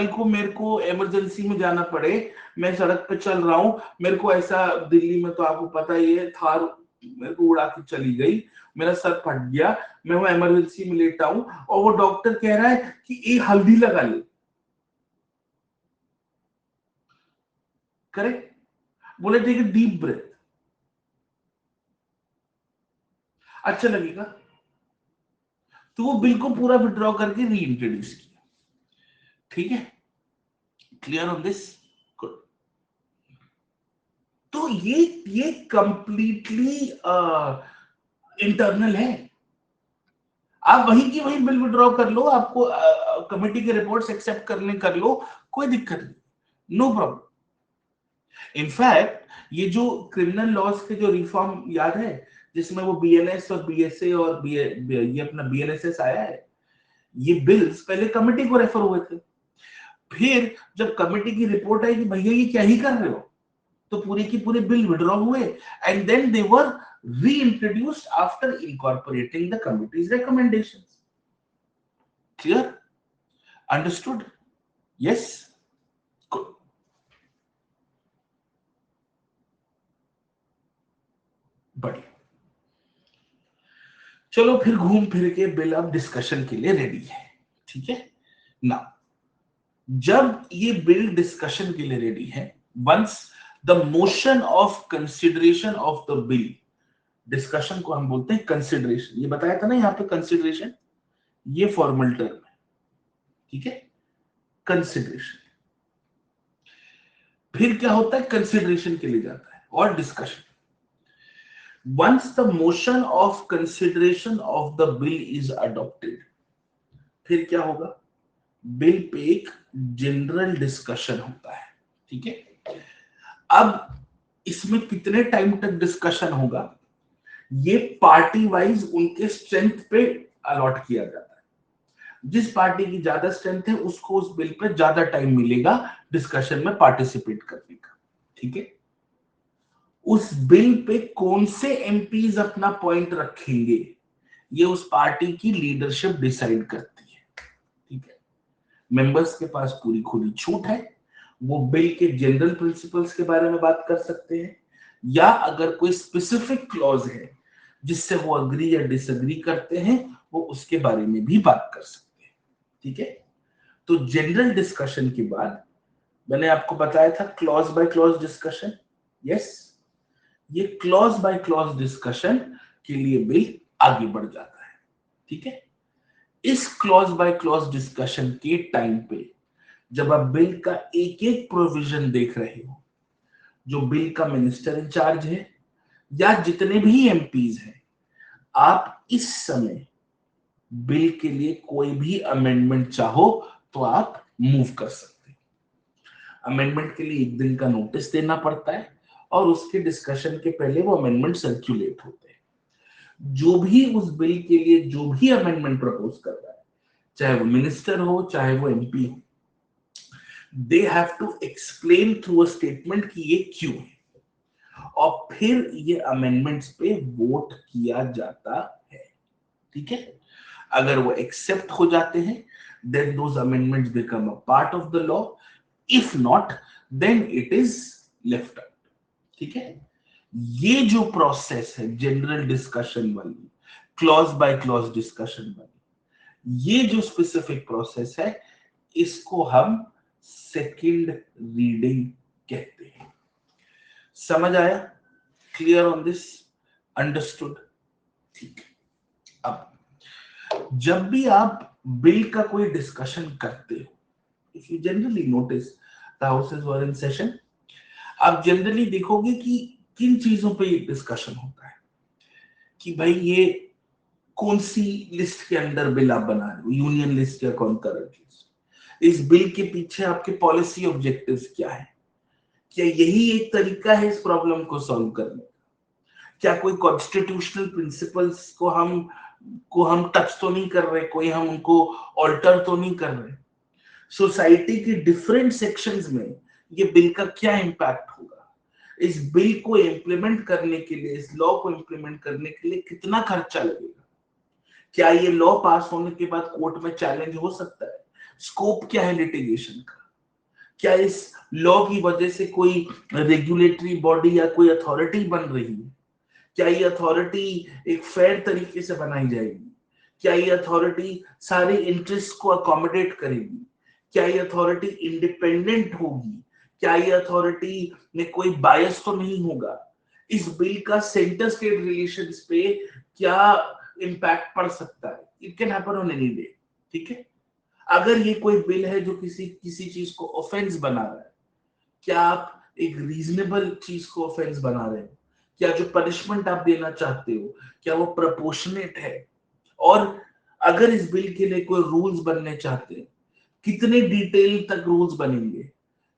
को मेरे को इमरजेंसी में जाना पड़े, मैं सड़क पे चल रहा हूं, मेरे को ऐसा, दिल्ली में तो आपको पता ही है, थार मेरे को उड़ा के चली गई, मेरा सर फट गया, मैं वो इमरजेंसी में लेटा हूं और वो डॉक्टर कह रहा है कि ये हल्दी लगा ले। करेक्ट? बोले टेक ए डीप ब्रेथ, अच्छा लगेगा? तो वो बिल को पूरा विड्रॉ करके री इंट्रोड्यूस किया। ठीक है, क्लियर ऑन दिस? गुड। तो ये कंप्लीटली इंटरनल है। आप वहीं की वहीं बिल विड्रॉ कर लो, आपको कमेटी के रिपोर्ट्स एक्सेप्ट करने कर लो, कोई दिक्कत नहीं, नो प्रॉब्लम। इनफैक्ट ये जो क्रिमिनल लॉज के जो रिफॉर्म याद है, जिसमें वो बीएनएस और बीएसए और ये अपना बीएनएसएस आया है, ये बिल्स पहले कमेटी को रेफर हुए थे। फिर जब कमेटी की रिपोर्ट आई कि भैया ये क्या ही कर रहे हो, तो पूरी की पूरी बिल विड्रॉ हुए and then they were reintroduced after incorporating the committee's recommendations. Clear? Understood? Yes? Good. बढ़िया। चलो फिर घूम फिर के बिल अब डिस्कशन के लिए रेडी है। ठीक है ना? जब ये बिल डिस्कशन के लिए रेडी है, once the motion of consideration of the bill, discussion को हम बोलते हैं कंसिडरेशन, ये बताया था ना यहाँ पे कंसिडरेशन, ये फॉर्मल टर्म है। ठीक है, कंसिडरेशन। फिर क्या होता है, कंसिडरेशन के लिए जाता है और discussion. Once the motion of consideration of the bill is adopted, फिर क्या होगा, बिल पे एक जनरल डिस्कशन होता है। ठीक है, अब इसमें कितने टाइम तक डिस्कशन होगा, ये पार्टी वाइज उनके स्ट्रेंथ पे अलॉट किया जाता है। जिस पार्टी की ज्यादा स्ट्रेंथ है उसको उस बिल पे ज्यादा टाइम मिलेगा डिस्कशन में पार्टिसिपेट करने का। ठीक है, उस बिल पे कौन से एमपीज अपना पॉइंट रखेंगे, ये उस पार्टी की लीडरशिप डिसाइड करती है। ठीक है, मेंबर्स के पास पूरी खुली छूट है, वो बिल के जनरल प्रिंसिपल्स के बारे में बात कर सकते हैं, या अगर कोई स्पेसिफिक क्लॉज है जिससे वो अग्री या डिसएग्री करते हैं, वो उसके बारे में भी बात कर सकते हैं। ठीक है, तो जनरल डिस्कशन के बाद मैंने आपको बताया था clause by clause discussion. Yes, ये क्लॉज बाय क्लॉज डिस्कशन के लिए बिल आगे बढ़ जाता है। ठीक है, इस क्लॉज बाय क्लॉज डिस्कशन के टाइम पे जब आप बिल का एक एक प्रोविजन देख रहे हो, जो बिल का मिनिस्टर इंचार्ज है या जितने भी एमपीज हैं, आप इस समय बिल के लिए कोई भी अमेंडमेंट चाहो तो आप मूव कर सकते हैं। अमेंडमेंट के लिए 1 दिन का नोटिस देना पड़ता है और उसके डिस्कशन के पहले वो अमेंडमेंट सर्कुलेट होते हैं। जो भी उस बिल के लिए जो भी अमेंडमेंट प्रपोज कर रहा है, चाहे वो मिनिस्टर हो चाहे वो एमपी हो, they have to explain through a statement कि ये क्यों है, और फिर ये अमेंडमेंट्स पे वोट किया जाता है। ठीक है, अगर वो एक्सेप्ट हो जाते हैं then those amendments become a part of the law, if not then it is left out। ठीक है, ये जो प्रोसेस है जनरल डिस्कशन वाली, क्लॉज बाय क्लॉज डिस्कशन वाली, ये जो स्पेसिफिक प्रोसेस है, इसको हम सेकंड रीडिंग कहते हैं। समझ आया? Clear on this? अंडरस्टूड? ठीक है, अब जब भी आप बिल का कोई डिस्कशन करते हो, if you generally notice the houses were in session, आप जनरली देखोगे कि किन चीजों पे डिस्कशन होता है, कि भाई ये कौन सी लिस्ट के अंदर बिल आप बना रहे हो, यूनियन लिस्ट या कॉन्करेंट लिस्ट, इस बिल के पीछे आपके पॉलिसी ऑब्जेक्टिव्स क्या है, क्या यही एक तरीका है इस प्रॉब्लम को सॉल्व करने का, क्या कोई कॉन्स्टिट्यूशनल प्रिंसिपल्स को हम टच तो नहीं कर रहे, कोई हम उनको ऑल्टर तो नहीं कर रहे, सोसाइटी के डिफरेंट सेक्शंस में ये बिल का क्या इंपैक्ट होगा, इस बिल को इंप्लीमेंट करने के लिए, इस लॉ को इंप्लीमेंट करने के लिए कितना खर्चा लगेगा, क्या ये लॉ पास होने के बाद कोर्ट में चैलेंज हो सकता है, स्कोप क्या है लिटिगेशन का, क्या इस लॉ की वजह से कोई रेगुलेटरी बॉडी या कोई अथॉरिटी बन रही है, क्या ये अथॉरिटी एक फेयर तरीके से बनाई जाएगी, क्या ये अथॉरिटी सारे इंटरेस्ट को अकोमोडेट करेगी, क्या ये अथॉरिटी इंडिपेंडेंट होगी, क्या ये अथॉरिटी में कोई बायस तो नहीं होगा, इस बिल का सेंटर स्टेट रिलेशंस पे क्या इंपैक्ट पड़ सकता है, it can happen on any day, ठीक है। अगर ये कोई बिल है जो किसी किसी चीज को ऑफेंस बना रहा है, क्या आप एक रीजनेबल चीज को ऑफेंस बना रहे हो? क्या जो पनिशमेंट आप देना चाहते हो क्या वो प्रोपोर्शनेट है? और अगर इस बिल के लिए कोई रूल्स बनने चाहते हैं, कितने डिटेल तक रूल्स बनेंगे,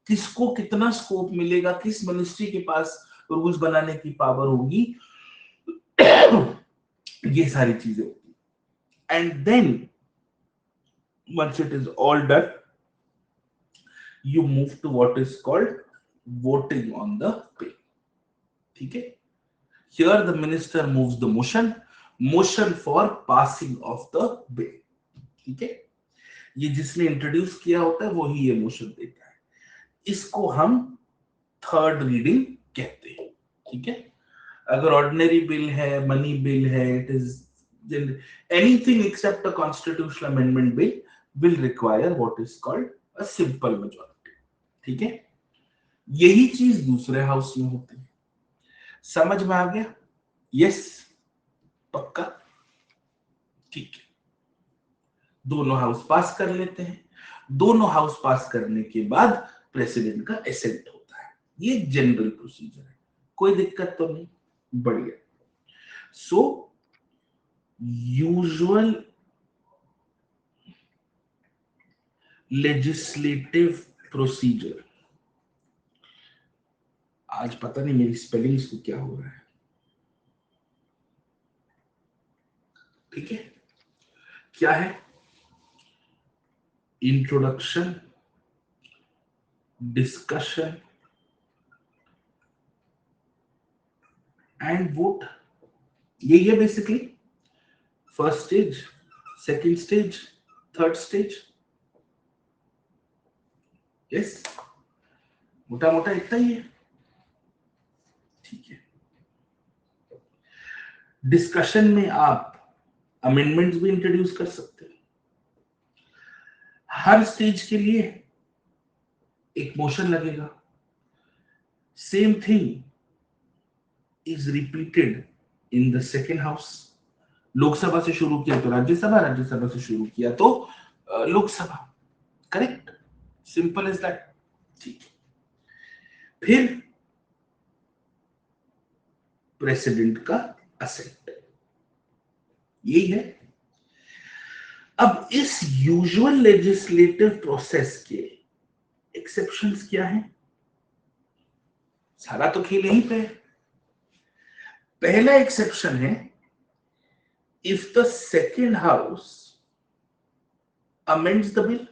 किसको कितना स्कोप मिलेगा, किस मिनिस्ट्री के पास रूल्स बनाने की पावर होगी, ये सारी चीजें होती। And then once it is all done, you move to what is called voting on the bill, ठीक है। Here the minister moves the motion for passing of the bill, ठीक है। ये जिसने इंट्रोड्यूस किया होता है वही ये मोशन देता है, इसको हम थर्ड रीडिंग कहते हैं, ठीक है। अगर ऑर्डिनरी बिल है, मनी बिल है, it is anything accept a constitutional amendment bill will require what is called a simple majority, ठीक है। यही चीज दूसरे हाउस में होती है। समझ में आ गया? यस, पक्का, ठीक है। दोनों हाउस पास कर लेते हैं, दोनों हाउस पास करने के बाद प्रेसिडेंट का एसेंट होता है। ये जनरल प्रोसीजर है, कोई दिक्कत तो नहीं, बढ़िया। सो यूजुअल लेजिस्लेटिव प्रोसीजर, आज पता नहीं मेरी स्पेलिंग्स को क्या हो रहा है, ठीक है। क्या है? इंट्रोडक्शन, डिस्कशन एंड वोट, यही है basically. First stage, second stage, third stage, yes, मोटा मोटा इतना ही है, ठीक है। डिस्कशन में आप अमेंडमेंट्स भी इंट्रोड्यूस कर सकते हो। हर स्टेज के लिए एक मोशन लगेगा। Same thing is repeated in the second house. Lok Sabha से शुरू किया तो राज्यसभा, राज्यसभा से शुरू किया तो Lok Sabha, correct, simple is that, ठीक है। फिर प्रेसिडेंट का असेंट, यही है। अब इस यूजुअल लेजिस्लेटिव प्रोसेस के एक्सेप्शंस क्या हैं? सारा तो खेल यहीं पे है। पहला एक्सेप्शन है if the second house amends the bill,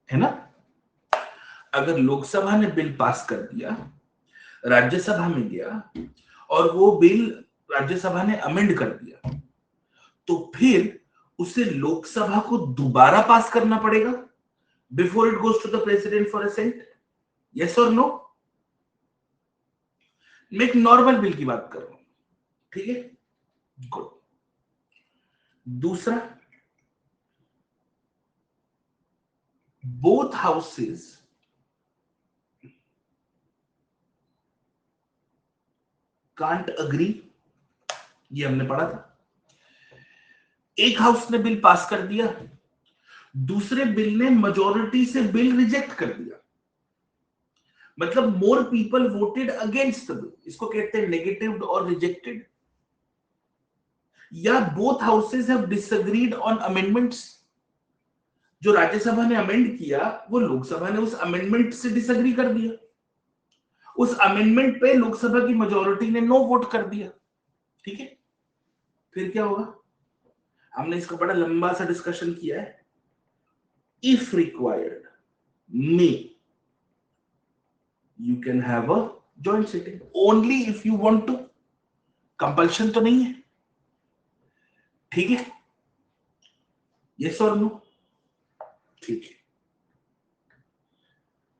है ना। अगर लोकसभा ने बिल पास कर दिया, राज्यसभा में गया और वो बिल राज्यसभा ने अमेंड कर दिया, तो फिर उसे लोकसभा को दोबारा पास करना पड़ेगा before it goes to the president for assent, yes और नो। मैं एक नॉर्मल बिल की बात कर रहा हूं, ठीक है, गुड। दूसरा, बोथ हाउसेस कांट अग्री, ये हमने पढ़ा था। एक हाउस ने बिल पास कर दिया, दूसरे बिल ने मेजॉरिटी से बिल रिजेक्ट कर दिया, मतलब more people voted against the bill, इसको कहते हैं नेगेटिव और रिजेक्टेड। या both houses have disagreed on amendments, जो राज्यसभा ने अमेंड किया वो लोकसभा ने उस अमेंडमेंट से डिसएग्री कर दिया, उस अमेंडमेंट पे लोकसभा की मेजॉरिटी ने नो वोट कर दिया, ठीक है। फिर क्या होगा? हमने इसका बड़ा लंबा सा डिस्कशन किया है। If required may you can have a joint sitting, only if you want to, compulsion तो नहीं है, ठीक है, यस और नो, ठीक है।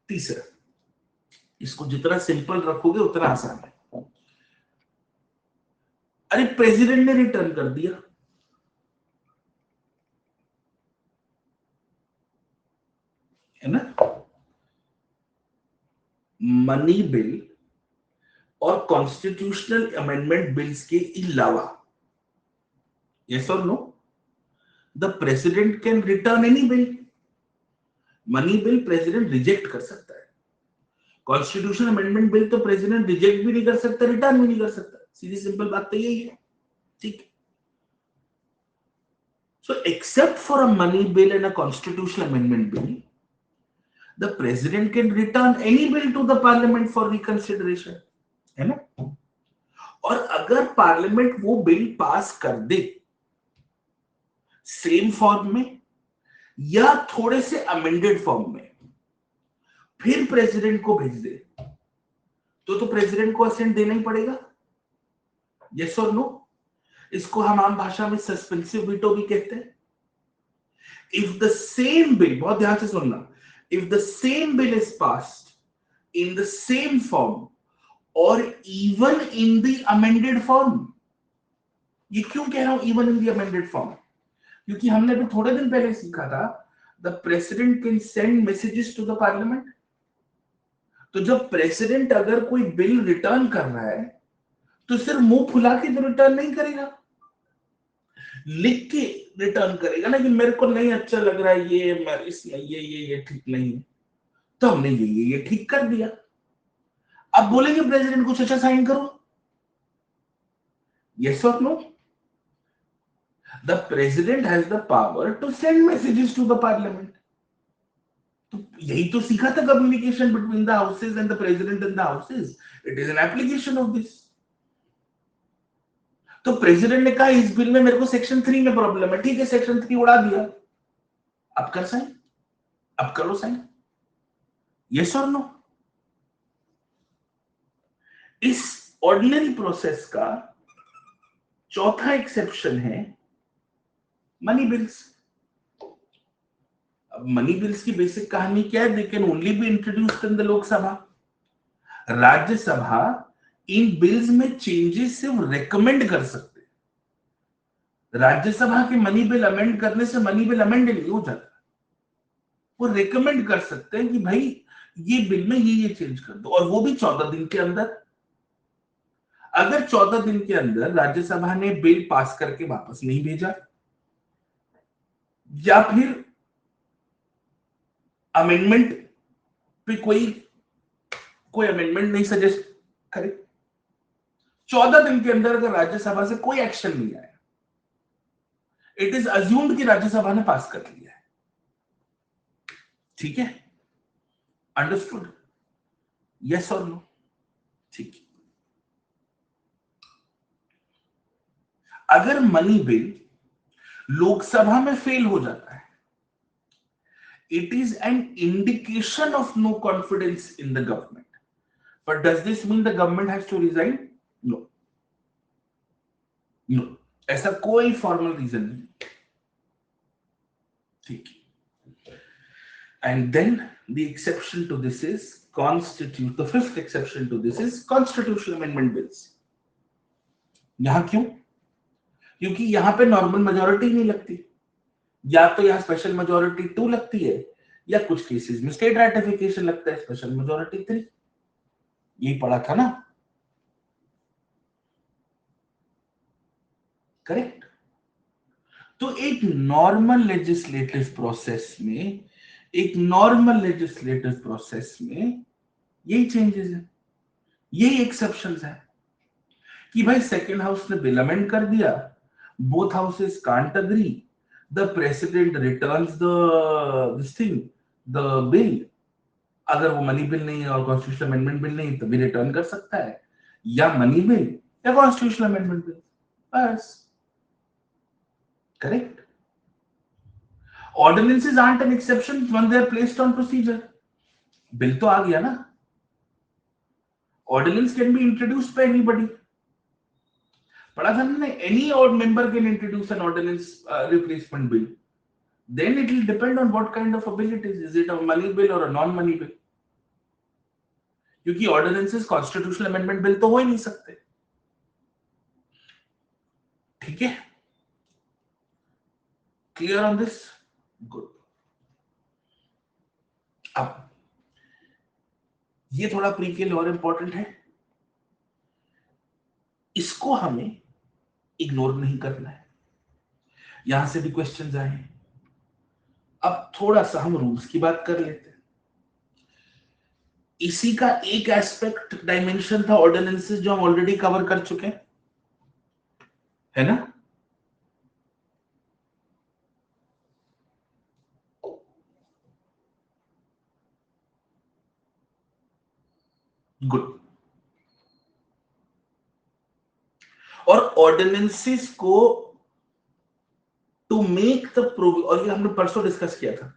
तीसरा, इसको जितना सिंपल रखोगे उतना आसान है। अरे प्रेसिडेंट ने रिटर्न कर दिया, है ना। मनी बिल और कॉन्स्टिट्यूशनल अमेंडमेंट बिल्स के अलावा यस और no? The president can return any bill. Money bill president reject कर सकता है. कॉन्स्टिट्यूशन अमेंडमेंट बिल तो प्रेसिडेंट रिजेक्ट भी नहीं कर सकता, रिटर्न भी नहीं कर सकता. सीधी सिंपल बात तो यही है. ठीक. So except for a money bill and a constitutional amendment bill, the president can return any bill to the parliament for reconsideration. है ना? और अगर पार्लियामेंट वो बिल पास कर दे सेम फॉर्म में या थोड़े से अमेंडेड फॉर्म में, फिर प्रेसिडेंट को भेज दे, तो प्रेसिडेंट को असेंट देना ही पड़ेगा. यस और नो? इसको हम आम भाषा में सस्पेंसिव वीटो भी कहते हैं. If the same bill, बहुत ध्यान से सुनना, if the same bill is passed in the same form or even in the amended form, ये क्यों कह रहा हूं even in the amended form? क्योंकि हमने अभी थोड़े दिन पहले सीखा था the president can send messages to the parliament. तो जब प्रेसिडेंट अगर कोई बिल रिटर्न कर रहा है तो सिर्फ मुंह फुला के तो रिटर्न नहीं करेगा, लिख के रिटर्न करेगा ना कि मेरे को नहीं अच्छा लग रहा है ये, इसमें ये ठीक नहीं है, तो हमने ये ठीक कर दिया. अब बोलेंगे प्रेसिडेंट कुछ अच्छा साइन करो. यस और no? The president has the power to send messages to the parliament. तो यही तो सीखा था communication between the houses and the president and the houses. It is an application of this. तो प्रेसिडेंट ने कहा इस बिल में मेरे को सेक्शन 3 में प्रॉब्लम है, ठीक है सेक्शन 3 उड़ा दिया, अब कर साइन, अब करो साइन. यस और नो? इस ऑर्डिनरी प्रोसेस का चौथा एक्सेप्शन है मनी बिल्स. अब मनी बिल्स की बेसिक कहानी क्या है? They can only be introduced in the Lok Sabha. Rajya Sabha in bills में चेंजेस सिर्फ रेकमेंड कर सकते. राज्यसभा के मनी बिल अमेंड करने से मनी बिल अमेंड नहीं हो जाता. वो रेकमेंड कर सकते हैं कि भाई ये बिल में ये चेंज कर दो, और वो भी 14 दिन के अंदर. अगर 14 दिन के अंदर राज्यसभा ने बिल पास करके वापस नहीं भेजा या फिर अमेंडमेंट पे कोई अमेंडमेंट नहीं सजेस्ट करे, 14 दिन के अंदर अगर राज्यसभा से कोई एक्शन नहीं आया, इट इज अज्यूम्ड कि राज्यसभा ने पास कर लिया है. ठीक है? अंडरस्टूड? यस और नो? ठीक है. अगर मनी बिल लोकसभा में फेल हो जाता है, it is an indication of no confidence in the government. But does this mean the government has to resign? No. No. ऐसा कोई फॉर्मल रीजन नहीं. ठीक है. And then the exception to this is the fifth exception to this is constitutional amendment bills. यहां क्यों? क्योंकि यहां पे नॉर्मल मेजोरिटी नहीं लगती, या तो यहां स्पेशल मेजोरिटी 2 लगती है, या कुछ केसेस में स्टेट रैटिफिकेशन लगता है स्पेशल मेजोरिटी 3. यही पढ़ा था ना? करेक्ट. तो एक नॉर्मल लेजिस्लेटिव प्रोसेस में यही चेंजेस है, यही एक्सेप्शंस है कि भाई सेकेंड हाउस ने बिल अमेंड कर दिया, both houses can't agree, the president returns the bill. अगर वो मनी बिल नहीं है और कॉन्स्टिट्यूशनल अमेंडमेंट बिल नहीं, तभी रिटर्न कर सकता है, या मनी बिल या कॉन्स्टिट्यूशनल अमेंडमेंट बिल. बस. Correct. Ordinances aren't an exception when they are placed on procedure. Bill तो आ गया ना. Ordinance can be introduced by anybody. पढ़ा था ना, any odd member can introduce an ordinance replacement bill. Then it will depend on what kind of a bill it is. Is it a money bill or a non-money bill? क्योंकि ordinances constitutional amendment bill तो हो ही नहीं सकते. ठीक है? Clear on this? Good. अब ये थोड़ा प्री के लिए और इंपॉर्टेंट है, इसको हमें इग्नोर नहीं करना है. यहां से भी क्वेश्चंस आए हैं। अब थोड़ा सा हम रूल्स की बात कर लेते हैं। इसी का एक एस्पेक्ट डायमेंशन था ऑर्डिनेंसेस, जो हम ऑलरेडी कवर कर चुके हैं, है ना। गुड। और ऑर्डिनेंसेस को टू मेक द प्रोविजन, और ये हमने परसों डिस्कस किया था,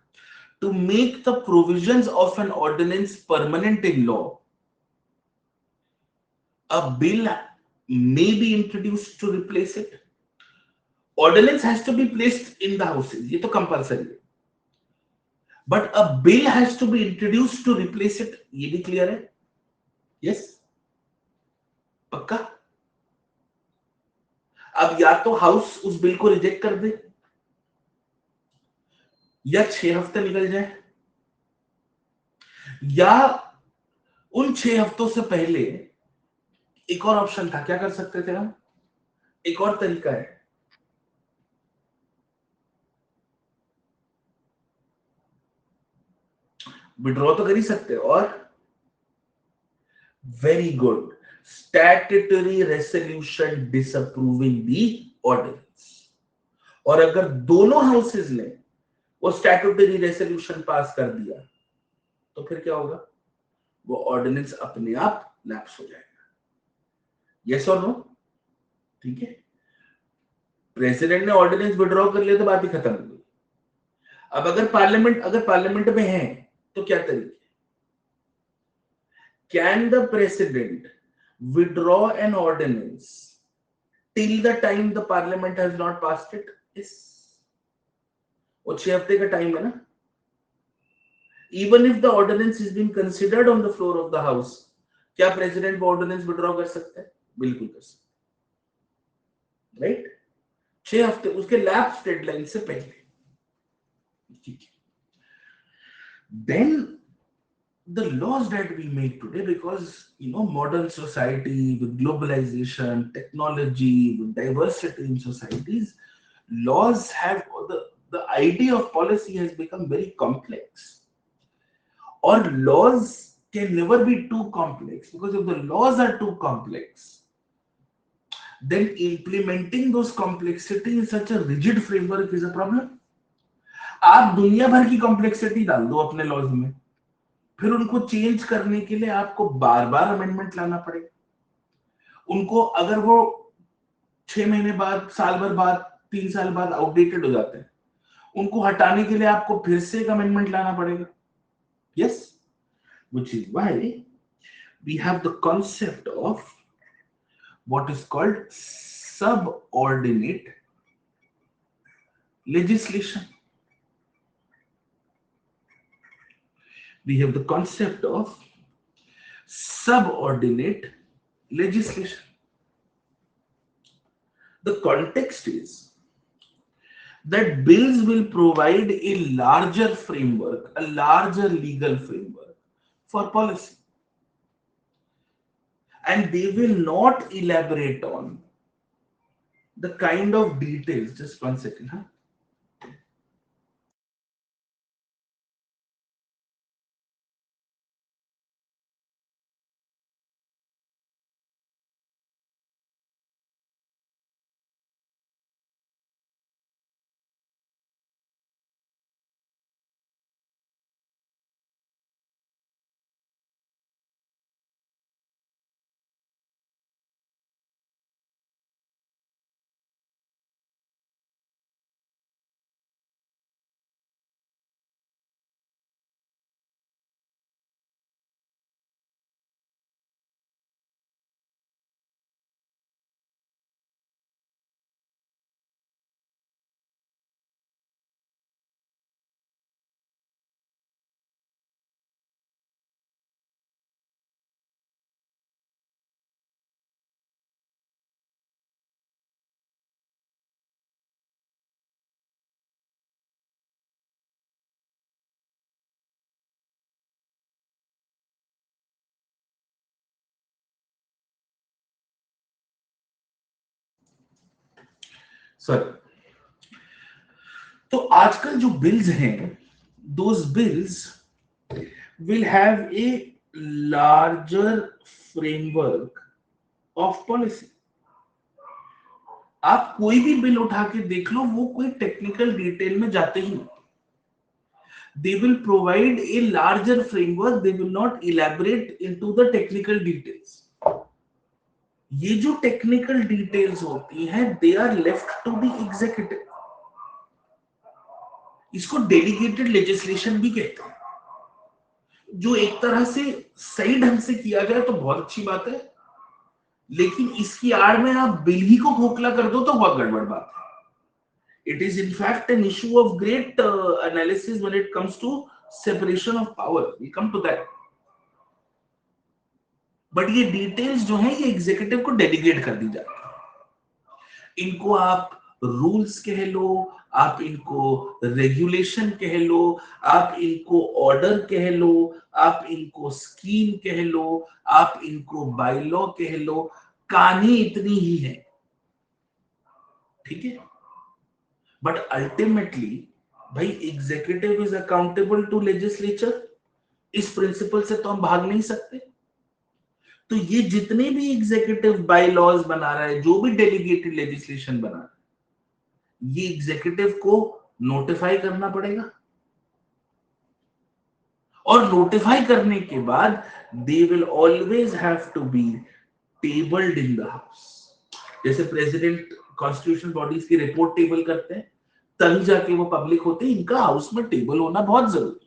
to make the provisions of an ordinance permanent in law, a bill may be introduced to replace it. Ordinance has to be placed in the houses, ये तो कंपलसरी है, but a bill has to be introduced to replace it, ये भी क्लियर है। यस, पक्का। अब या तो हाउस उस बिल को रिजेक्ट कर दे, या 6 हफ्ते निकल जाए, या उन 6 हफ्तों से पहले एक और ऑप्शन था, क्या कर सकते थे हम, एक और तरीका है, विड्रॉ तो कर ही सकते, और very good, statutory resolution disapproving the ordinance. और अगर दोनों हाउसेज ने वो स्टैट्यूटरी रेजोल्यूशन पास कर दिया, तो फिर क्या होगा, वो ऑर्डिनेंस अपने आप लैप्स हो जाएगा। यस और नो? ठीक है, प्रेसिडेंट ने ऑर्डिनेंस विड्रॉ कर लिया तो बात ही खत्म हो गई। अब अगर पार्लियामेंट में है तो क्या तरीके, can the president withdraw an ordinance till the time the parliament has not passed it? Yes, वो 6 हफ्ते का टाइम है ना। even if the ordinance is being considered on the floor of the house, क्या प्रेसिडेंट वो ऑर्डिनेंस विड्रॉ कर सकता है? बिल्कुल कर सकता है, राइट। 6 हफ्ते उसके लैप्स डेडलाइन से पहले, ठीक है। then the laws that we make today, because modern society with globalization, technology, with diversity in societies, laws have the idea of policy has become very complex, or laws can never be too complex, because if the laws are too complex, then implementing those complexity in such a rigid framework is a problem. आप दुनिया भर की कॉम्प्लेक्सिटी डाल दो अपने लॉज में, फिर उनको चेंज करने के लिए आपको बार बार अमेंडमेंट लाना पड़ेगा। उनको अगर वो 6 महीने बाद, साल भर बाद, 3 साल बाद आउटडेटेड हो जाते हैं, उनको हटाने के लिए आपको फिर से एक अमेंडमेंट लाना पड़ेगा। Yes, which is why we have the concept of what is called subordinate legislation. We have the concept of subordinate legislation. The context is that bills will provide a larger framework, a larger legal framework for policy, and they will not elaborate on the kind of details. Just 1 second, huh? Sorry. तो आजकल जो बिल्स हैं, those bills will have a larger framework of policy. आप कोई भी बिल उठा के देख लो, वो कोई टेक्निकल डिटेल में जाते ही नहीं. They will provide a larger framework. They will not elaborate into the technical details. ये जो टेक्निकल डिटेल्स होती हैं, they are left to the executive. इसको डेलीगेटेड लेजिस्लेशन भी कहते हैं, जो एक तरह से सही ढंग से किया जाए तो बहुत अच्छी बात है, लेकिन इसकी आड़ में आप बिल ही को खोखला कर दो तो बहुत गड़बड़ बात है. It is in fact an issue of great analysis when it comes to separation of power. We come to that. But ये डिटेल्स जो है ये एग्जीक्यूटिव को डेलीगेट कर दी जाती है. इनको आप रूल्स कह लो, आप इनको रेगुलेशन कह लो, आप इनको ऑर्डर कह लो, आप इनको स्कीम कह लो, आप इनको बायलॉ कह लो, कहानी इतनी ही है, ठीक है. बट अल्टीमेटली भाई executive is accountable to legislature. इस प्रिंसिपल से तो हम भाग नहीं सकते. तो ये जितने भी एग्जीक्यूटिव बाय लॉज बना रहा है, जो भी डेलीगेटेड लेजिस्लेशन बना रहा है, ये एग्जीक्यूटिव को नोटिफाई करना पड़ेगा. और नोटिफाई करने के बाद they will always have to be tabled in the house. जैसे प्रेसिडेंट कॉन्स्टिट्यूशनल बॉडीज की रिपोर्ट टेबल करते हैं, तभी जाके वो पब्लिक होते हैं. इनका हाउस में टेबल होना बहुत जरूरी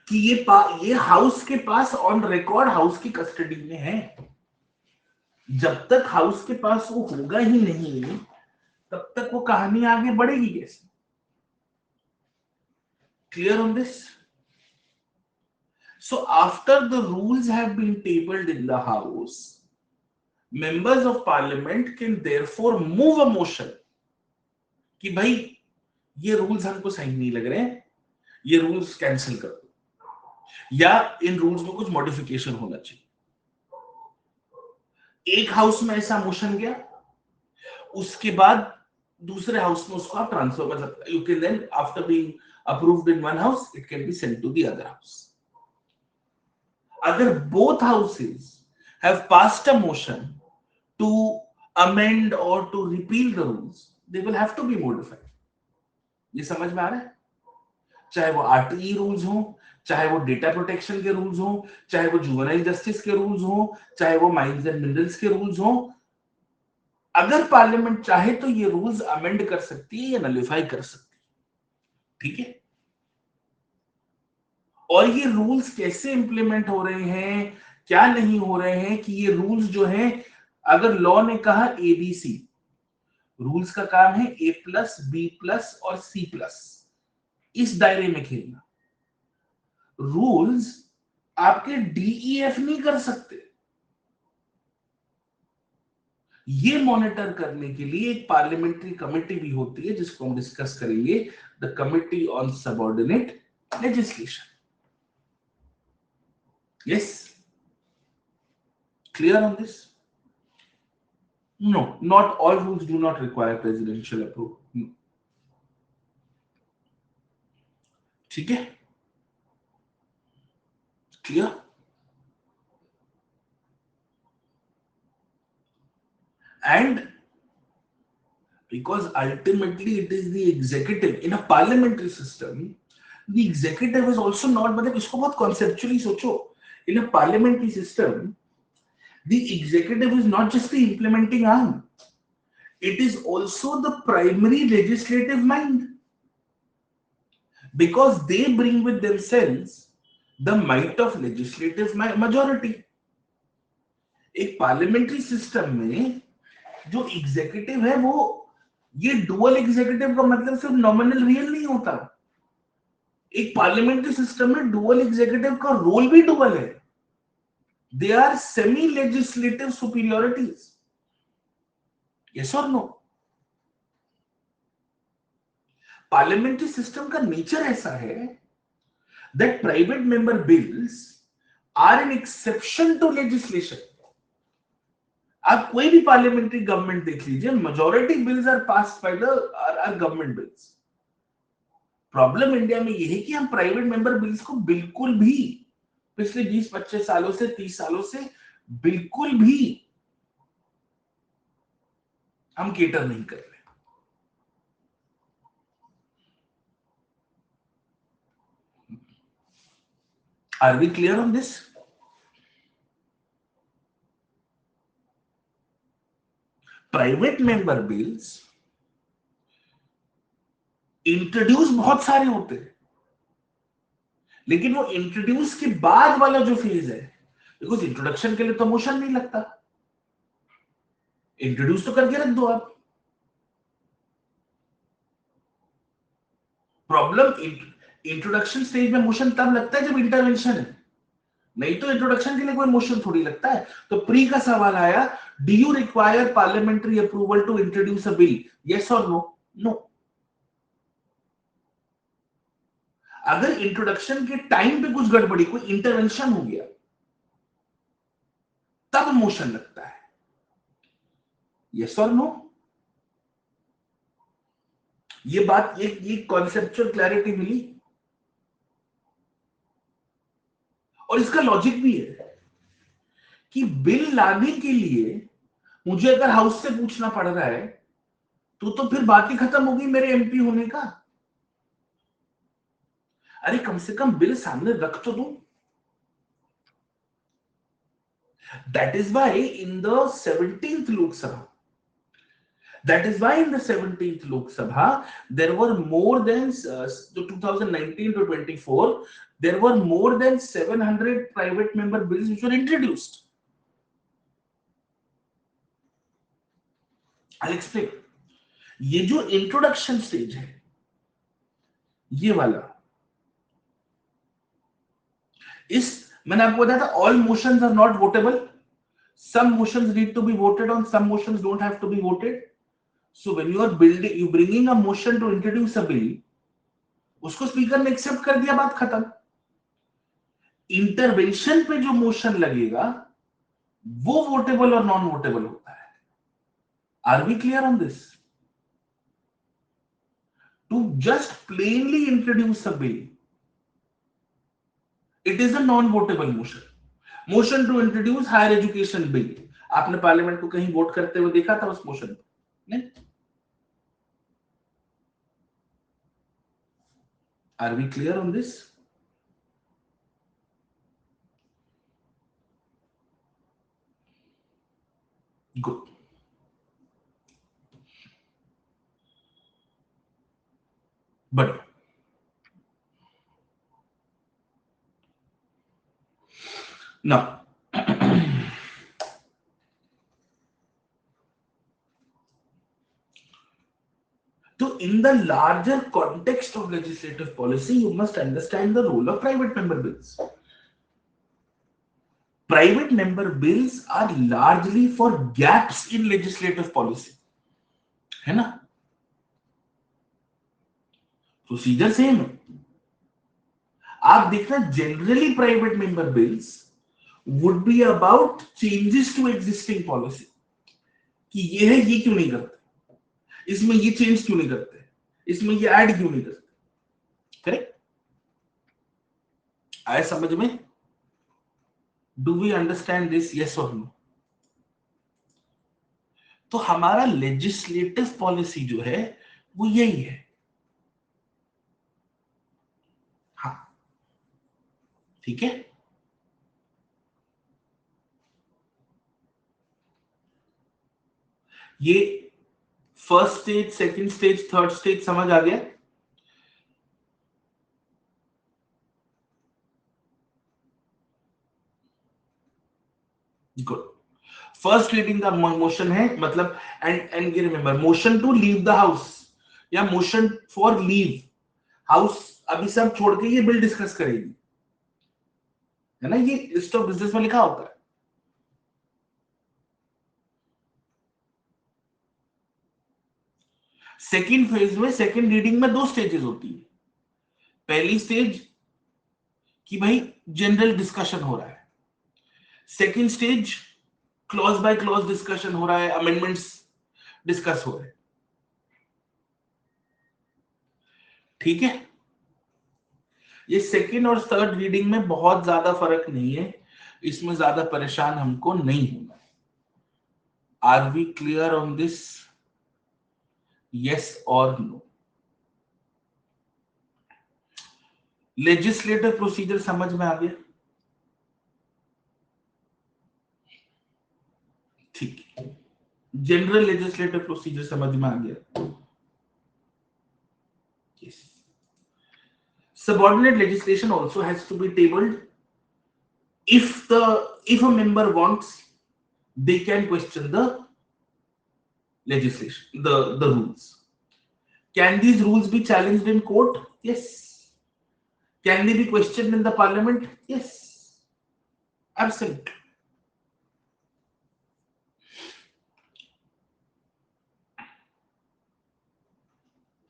कि ये हाउस के पास ऑन रिकॉर्ड, हाउस की कस्टडी में है. जब तक हाउस के पास वो होगा ही नहीं, तब तक वो कहानी आगे बढ़ेगी कैसे? Clear on this? So after the rules have been tabled in the house, members of parliament can therefore move a motion कि भाई ये रूल्स हमको सही नहीं लग रहे हैं, ये रूल्स कैंसिल कर दो, या इन रूल्स में कुछ मॉडिफिकेशन होना चाहिए. एक हाउस में ऐसा मोशन गया, उसके बाद दूसरे हाउस में उसको आप ट्रांसफर कर सकते. You can then after being approved in one house, it can be sent to the other house. अगर both houses have passed a motion to amend or to repeal the rules, they will have to be modified. ये समझ में आ रहा है? चाहे वो आरटीई रूल्स हो, चाहे वो डेटा प्रोटेक्शन के रूल्स हो, चाहे वो जुवेनाइल जस्टिस के रूल्स हो, चाहे वो माइंस एंड मिनरल्स के रूल्स हो, अगर पार्लियामेंट चाहे तो ये रूल्स अमेंड कर सकती है या नलिफाई कर सकती है. ठीक है. और ये रूल्स कैसे इंप्लीमेंट हो रहे हैं, क्या नहीं हो रहे हैं, कि ये रूल्स जो है, अगर लॉ ने कहा एबीसी, रूल्स का काम है ए प्लस, बी प्लस और सी प्लस, इस दायरे में खेलना. रूल्स आपके डीईएफ नहीं कर सकते. ये मॉनिटर करने के लिए एक पार्लियामेंट्री कमेटी भी होती है, जिसको हम डिस्कस करेंगे, the committee on subordinate legislation. Yes? Clear on this? No, not all rules do not require presidential approval. No. ठीक है? Clear? And because ultimately it is the executive in a parliamentary system, the executive is also not, मतलब इसको बहुत conceptually सोचो. In a parliamentary system, the executive is not just the implementing arm, it is also the primary legislative mind, because they bring with themselves the might of legislative majority. एक पार्लियामेंट्री सिस्टम में जो एग्जीक्यूटिव है, वो ये डुअल एग्जीक्यूटिव का मतलब सिर्फ नॉमिनल रियल नहीं होता. एक पार्लियामेंट्री सिस्टम में डुअल एग्जीक्यूटिव का रोल भी डुअल है. They are semi-legislative superiorities. Yes or no? Parliamentary system का नेचर ऐसा है that private member bills are an exception to legislation. आप कोई भी पार्लियामेंट्री गवर्नमेंट देख लीजिए, majority bills are passed by the are government bills. Problem India में ये है कि हम प्राइवेट मेंबर बिल्स को बिल्कुल भी पिछले 20-25 सालों से 30 सालों से बिल्कुल भी हम केटर नहीं कर रहे। Are we clear on this? Private member bills introduce बहुत सारे होते हैं, लेकिन वो इंट्रोड्यूस के बाद वाला जो फेज है, बिकॉज इंट्रोडक्शन के लिए तो मोशन नहीं लगता, इंट्रोड्यूस तो करके रख दो आप। प्रॉब्लम इंट्रोडक्शन स्टेज में मोशन तब लगता है जब इंटरवेंशन है, नहीं तो इंट्रोडक्शन के लिए कोई मोशन थोड़ी लगता है। तो प्री का सवाल आया, do you require parliamentary approval to introduce a bill, yes और नो? नो। अगर इंट्रोडक्शन के टाइम पे कुछ गड़बड़ी, कोई इंटरवेंशन हो गया, तब मोशन लगता है, यस और नो? ये बात, ये कॉन्सेप्चुअल क्लैरिटी मिली? और इसका लॉजिक भी है कि बिल लाने के लिए मुझे अगर हाउस से पूछना पड़ रहा है तो फिर बात ही खत्म होगी मेरे एमपी होने का। अरे कम से कम बिल सामने रख तो दो। That is why in the 17th Lok Sabha, that is why in the 17th Lok Sabha there were more than 2019 to 24 there were more than 700 private member bills which were introduced. I'll explain. ये जो इंट्रोडक्शन स्टेज है, ये वाला, इस मैंने आपको बताया था all motions are not votable, some motions need to be voted on, some motions don't have to be voted. So when you are building, you bringing a motion to introduce a bill, उसको स्पीकर ने एक्सेप्ट कर दिया, बात खत्म। इंटरवेंशन पे जो मोशन लगेगा वो वोटेबल और नॉन वोटेबल होता है। Are we clear on this? To just plainly introduce a bill, it is a non votable motion. Motion to introduce higher education bill, आपने पार्लियामेंट को कहीं वोट करते हुए देखा था उस मोशन पे? नहीं। Are we clear on this? Good. But now so in the larger context of legislative policy you must understand the role of private member bills. Private member bills are largely for gaps in legislative policy, है ना? प्रोसीजर सेम है। आप देखना generally private member bills would be about changes to existing policy, कि ये है, ये क्यों नहीं करते, इसमें ये चेंज क्यों नहीं करते, इसमें ये ऐड क्यों नहीं करते। करेक्ट? आए समझ में? Do we understand this, yes और नो? तो हमारा लेजिस्लेटिव पॉलिसी जो है वो यही है। हाँ, ठीक है। ये first stage, second stage, third stage समझ आ गया? गुड। फर्स्ट रीडिंग का मोशन है, मतलब एंड ये remember, motion to leave the house या मोशन फॉर लीव हाउस अभी सब छोड़ के ये बिल डिस्कस करेगी, है ना? ये लिस्ट ऑफ बिजनेस में लिखा होता है। सेकंड फेज में, सेकंड रीडिंग में दो स्टेजेस होती है। पहली स्टेज कि भाई जनरल डिस्कशन हो रहा है, second stage clause by clause discussion हो रहा है, अमेंडमेंट्स डिस्कस हो रहे हैं, ठीक है। ये सेकेंड और थर्ड रीडिंग में बहुत ज्यादा फर्क नहीं है, इसमें ज्यादा परेशान हमको नहीं होना। Are we clear on this? Yes और नो? लेजिस्लेटिव प्रोसीजर समझ में आ गया? ठीक है। जनरल लेजिस्लेटिव प्रोसीजर समझ में आ गया? Yes. Subordinate legislation also has to be tabled. If a member wants, they can question the legislation, the rules. Can these rules be challenged in court? Yes. Can they be questioned in the parliament? Yes. Absolutely.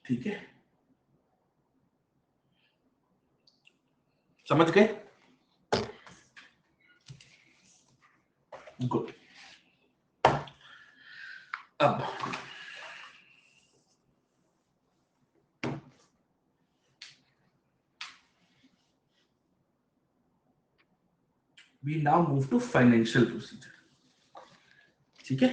ठीक है, समझ गए? गुड। अब we now move to financial procedure, ठीक है।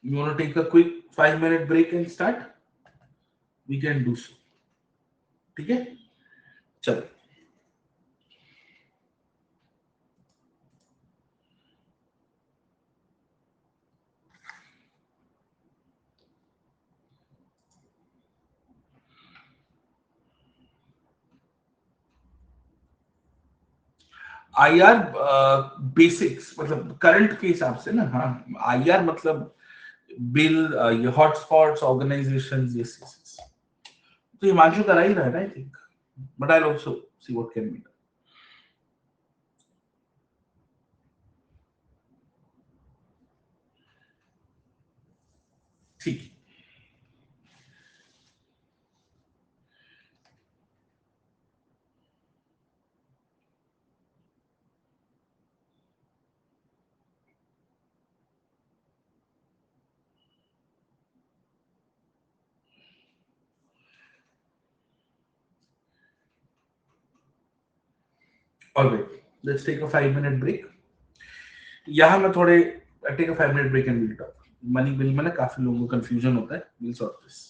You want to take a quick 5-minute break and start? We can do so, ठीक है। चलो, आईआर बेसिक्स मतलब करंट के हिसाब से ना, हाँ, आईआर मतलब बिल, ये हॉटस्पॉट्स, ऑर्गेनाइजेशंस, यस। तो हिमांशु करा ही रहा है, I think, but I also see what can be done. ठीक है, alright, let's take a 5-minute break. यहाँ मैं थोड़े take a 5-minute break and will talk. Money bill में ना काफी लोगों को कंफ्यूजन होता है, will sort this.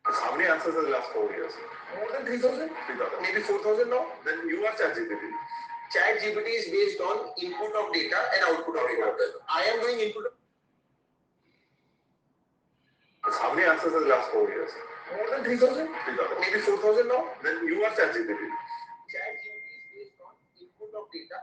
How many answers in the last 4 years? More than 3,000? 3,000. Maybe 4,000 now? Then you are ChatGPT. ChatGPT is based on input of data and output of data. I am doing input. How many answers in the last 4 years? More than 3,000? 3,000. Maybe 4,000 now? Then you are ChatGPT. ChatGPT is based on input of data.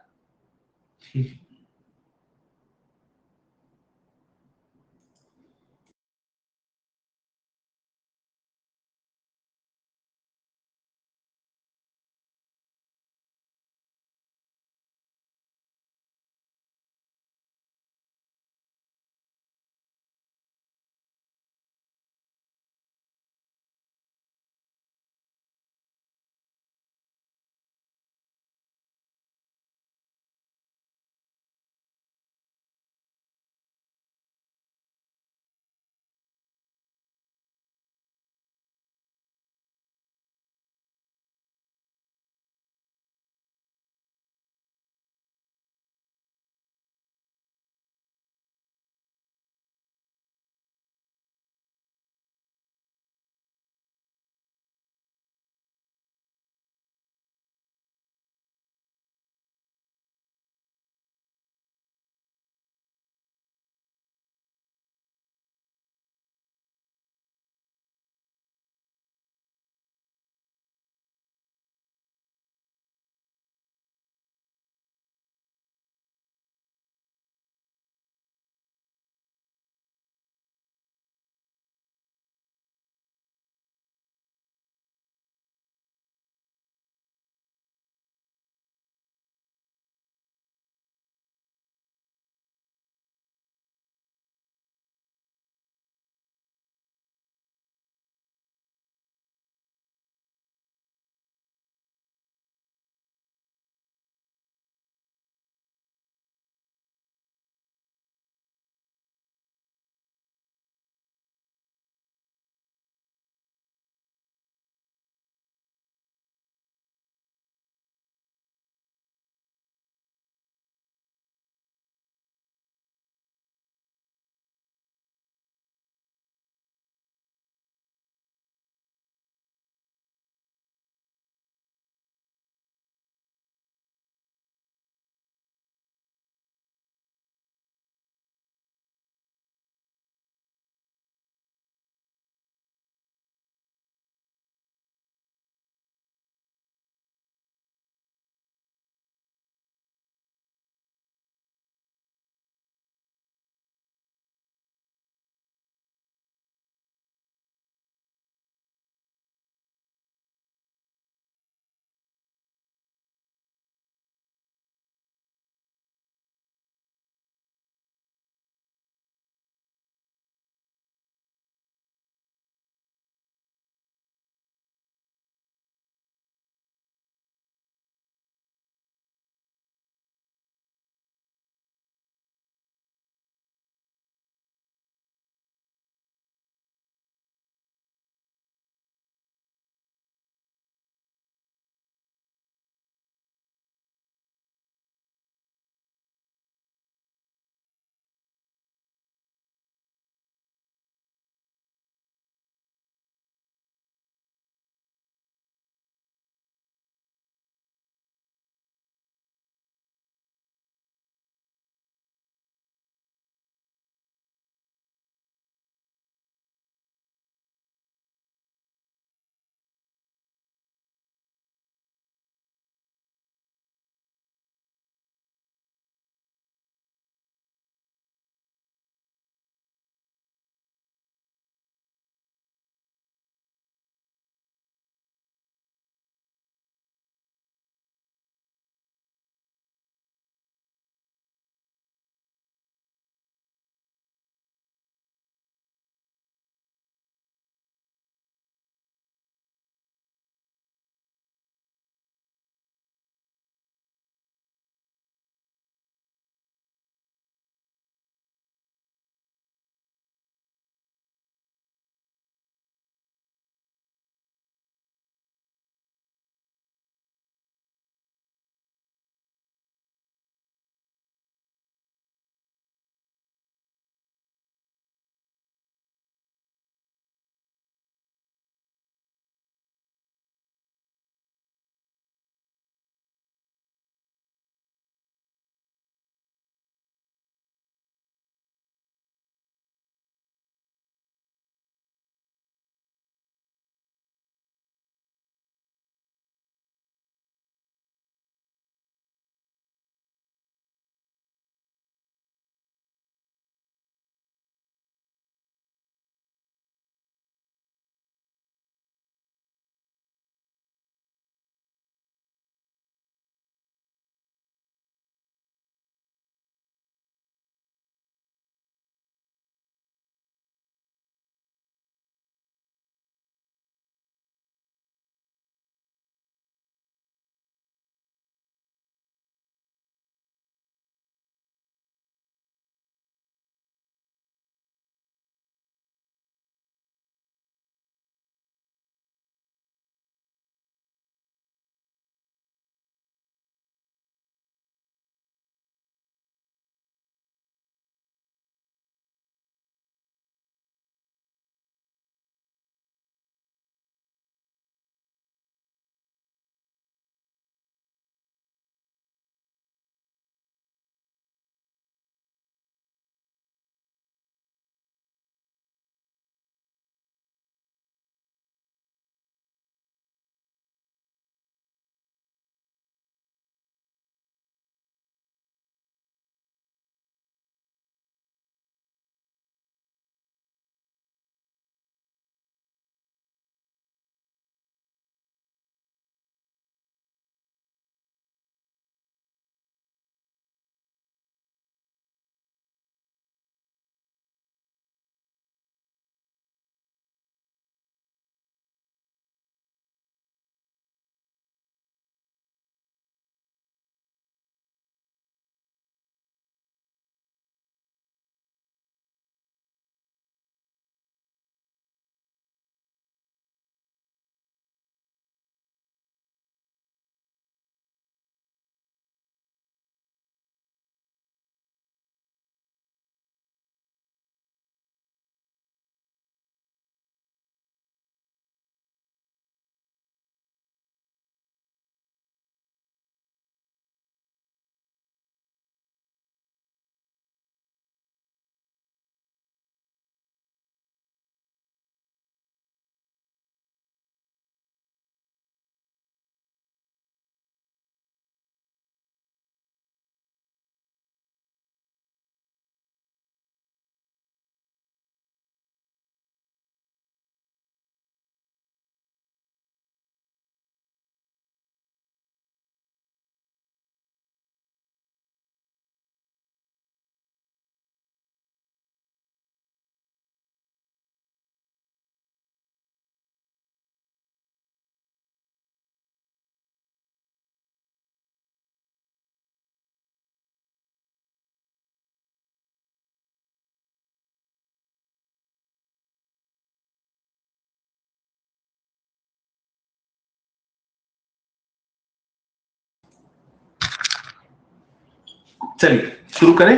चलिए शुरू करें।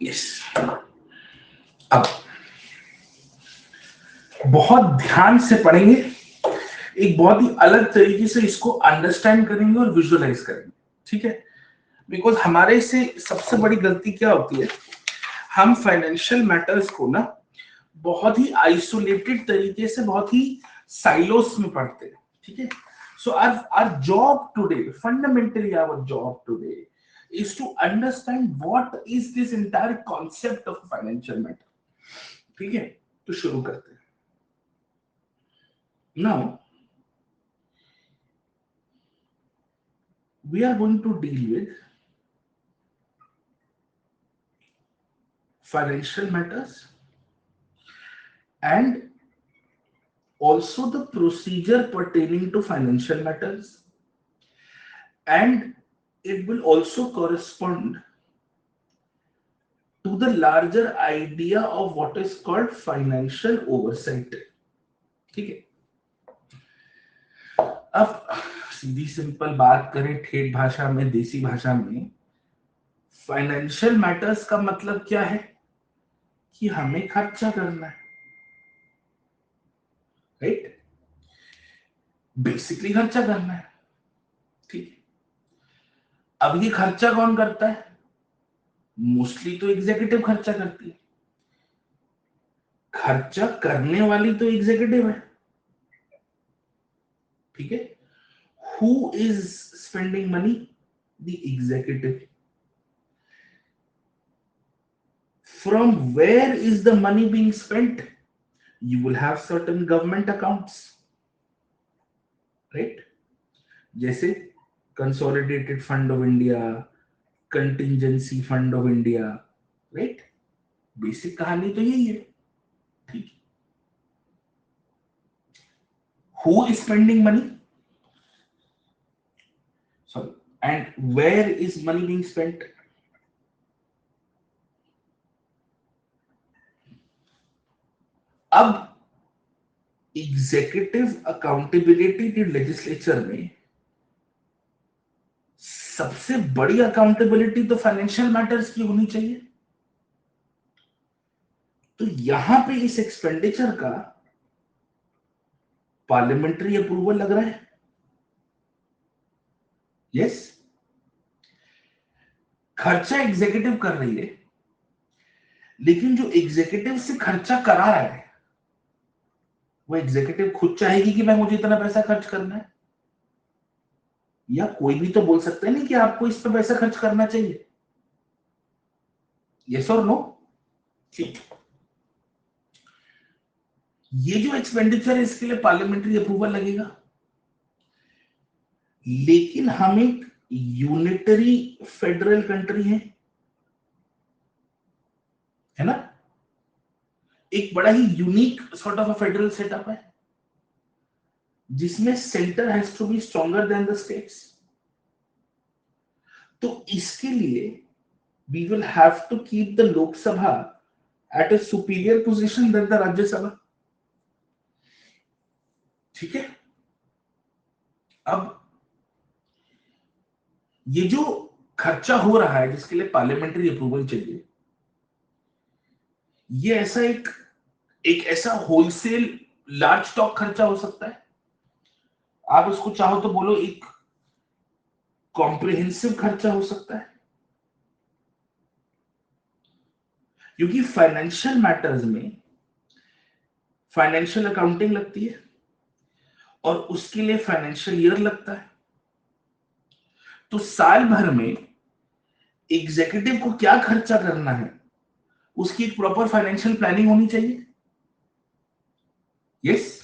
यस, अब बहुत ध्यान से पढ़ेंगे, एक बहुत ही अलग तरीके से इसको अंडरस्टैंड करेंगे और विजुअलाइज करेंगे, ठीक है। बिकॉज हमारे से सबसे बड़ी गलती क्या होती है, हम फाइनेंशियल मैटर्स को ना बहुत ही आइसोलेटेड तरीके से, बहुत ही साइलोस में पढ़ते हैं, ठीक है। सो our job today, fundamentally our job today is to understand what is this entire concept of financial matter, ठीक है। तो शुरू करते हैं। Now we are going to deal with financial matters and also the procedure pertaining to financial matters, and it will also correspond to the larger idea of what is called financial oversight, ठीक है। अब सीधी सिंपल बात करें, ठेठ भाषा में, देसी भाषा में, फाइनेंशियल मैटर्स का मतलब क्या है कि हमें खर्चा करना है, राइट। बेसिकली खर्चा करना है, ठीक है। अब ये खर्चा कौन करता है? मोस्टली तो एग्जीक्यूटिव खर्चा करती है। खर्चा करने वाली तो एग्जीक्यूटिव है, ठीक है। Who is spending money? The executive. From where is the money being spent? You will have certain government accounts, right? जैसे Consolidated Fund of India, Contingency Fund of India, right? Basic कहानी तो यही है, ठीक। Who is spending money? Sorry, and where is money being spent? अब एग्जीक्यूटिव अकाउंटेबिलिटी की लेजिस्लेचर में सबसे बड़ी अकाउंटेबिलिटी तो फाइनेंशियल मैटर्स की होनी चाहिए। तो यहां पे इस एक्सपेंडिचर का पार्लियामेंट्री अप्रूवल लग रहा है, यस। खर्चा एग्जीक्यूटिव कर रही है, लेकिन जो एग्जीक्यूटिव से खर्चा करा रहा है वो एग्जीक्यूटिव खुद चाहेगी कि मैं, मुझे इतना पैसा खर्च करना है, या कोई भी तो बोल सकता है नहीं कि आपको इस पे पैसा खर्च करना चाहिए, यस और नो, ठीक। ये जो एक्सपेंडिचर है इसके लिए पार्लियामेंट्री अप्रूवल लगेगा, लेकिन हम एक यूनिटरी फेडरल कंट्री है ना, एक बड़ा ही unique sort of a federal setup है जिसमें centre has to be stronger than the states. तो इसके लिए we will have to keep the Lok Sabha at a superior position than the Rajya Sabha, ठीक है। अब ये जो खर्चा हो रहा है जिसके लिए पार्लियामेंट्री अप्रूवल चाहिए, ये ऐसा एक ऐसा होलसेल लार्ज स्टॉक खर्चा हो सकता है, आप उसको चाहो तो बोलो एक कॉम्प्रिहेंसिव खर्चा हो सकता है, क्योंकि फाइनेंशियल मैटर्स में फाइनेंशियल अकाउंटिंग लगती है और उसके लिए फाइनेंशियल ईयर लगता है। तो साल भर में एग्जीक्यूटिव को क्या खर्चा करना है उसकी एक प्रॉपर फाइनेंशियल प्लानिंग होनी चाहिए, यस।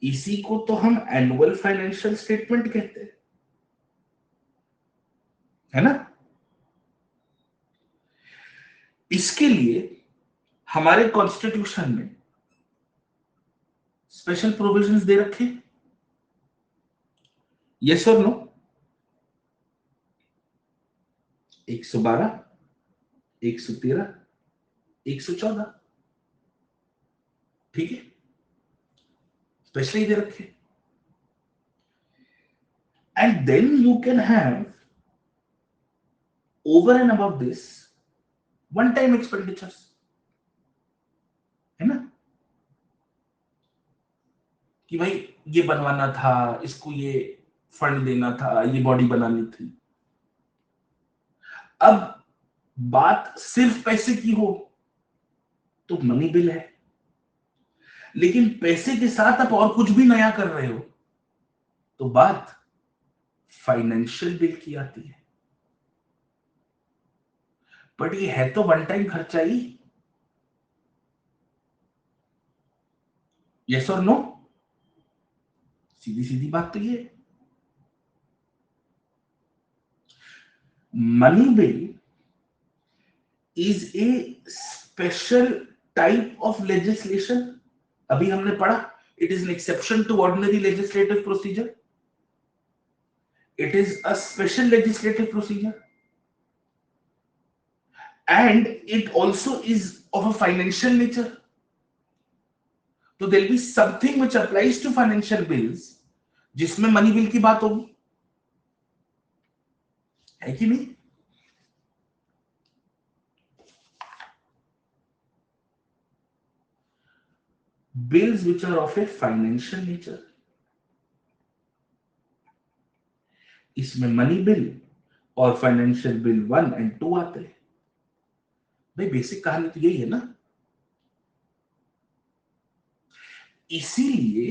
इसी को तो हम एनुअल फाइनेंशियल स्टेटमेंट कहते हैं, है ना। इसके लिए हमारे कॉन्स्टिट्यूशन में स्पेशल प्रोविजंस दे रखे, यस और नो। 112, 113, 114, ठीक है। स्पेशली दे रखे। And then you can have over and above this one time expenditures, है ना, कि भाई ये बनवाना था, इसको ये फंड देना था, ये बॉडी बनानी थी। अब बात सिर्फ पैसे की हो तो मनी बिल है, लेकिन पैसे के साथ आप और कुछ भी नया कर रहे हो तो बात फाइनेंशियल बिल की आती है। बट ये है तो वन टाइम खर्चा ही। यस और नो? सीधी सीधी बात तो ये। Money bill is a special type of legislation. अभी हमने पढ़ा, it is an exception to ordinary legislative procedure, it is a special legislative procedure, and it also is of a financial nature. So there will be something which applies to financial bills जिसमें मनी बिल की बात होगी, है कि नहीं? Bills which are of a financial nature, इसमें मनी बिल और फाइनेंशियल बिल 1 and 2 आते हैं। भाई बेसिक कहानी तो यही है ना। इसीलिए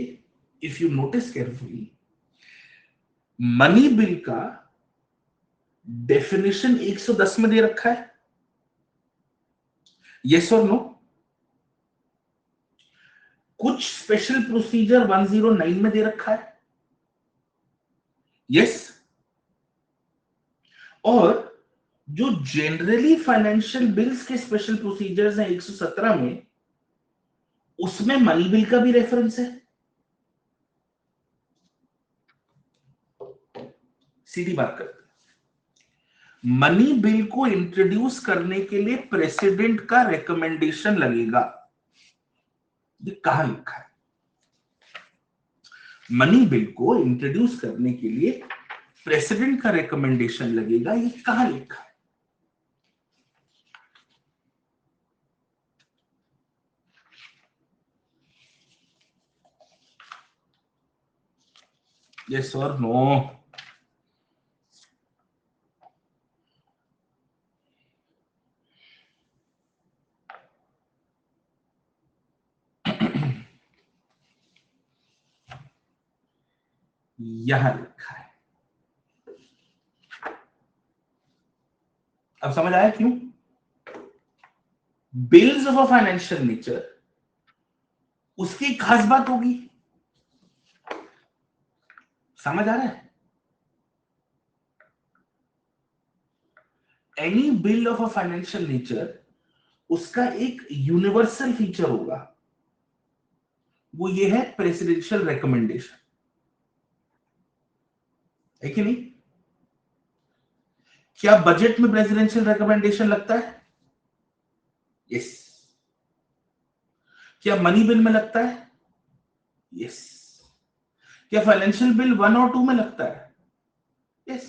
if you notice carefully, money bill का डेफिनेशन 110 में दे रखा है, यस और नो? कुछ स्पेशल प्रोसीजर 109 में दे रखा है, यस। और जो जनरली फाइनेंशियल बिल्स के स्पेशल प्रोसीजर्स हैं 117 में, उसमें मनी बिल का भी रेफरेंस है। सीधी बात करते हैं, मनी बिल को इंट्रोड्यूस करने के लिए प्रेसिडेंट का रिकमेंडेशन लगेगा। ये कहां लिखा है? मनी बिल को इंट्रोड्यूस करने के लिए प्रेसिडेंट का रिकमेंडेशन लगेगा, ये कहां लिखा है? यस और नो? यहां लिखा है। अब समझ आया क्यों? Bills of a financial nature, उसकी खास बात होगी। समझ आ रहा है? Any bill of a financial nature, उसका एक यूनिवर्सल फीचर होगा, वो ये है प्रेसिडेंशियल रिकमेंडेशन, है कि नहीं? क्या बजट में प्रेसिडेंशियल रिकमेंडेशन लगता है? यस। क्या मनी बिल में लगता है? यस। क्या फाइनेंशियल बिल 1 और 2 में लगता है? यस।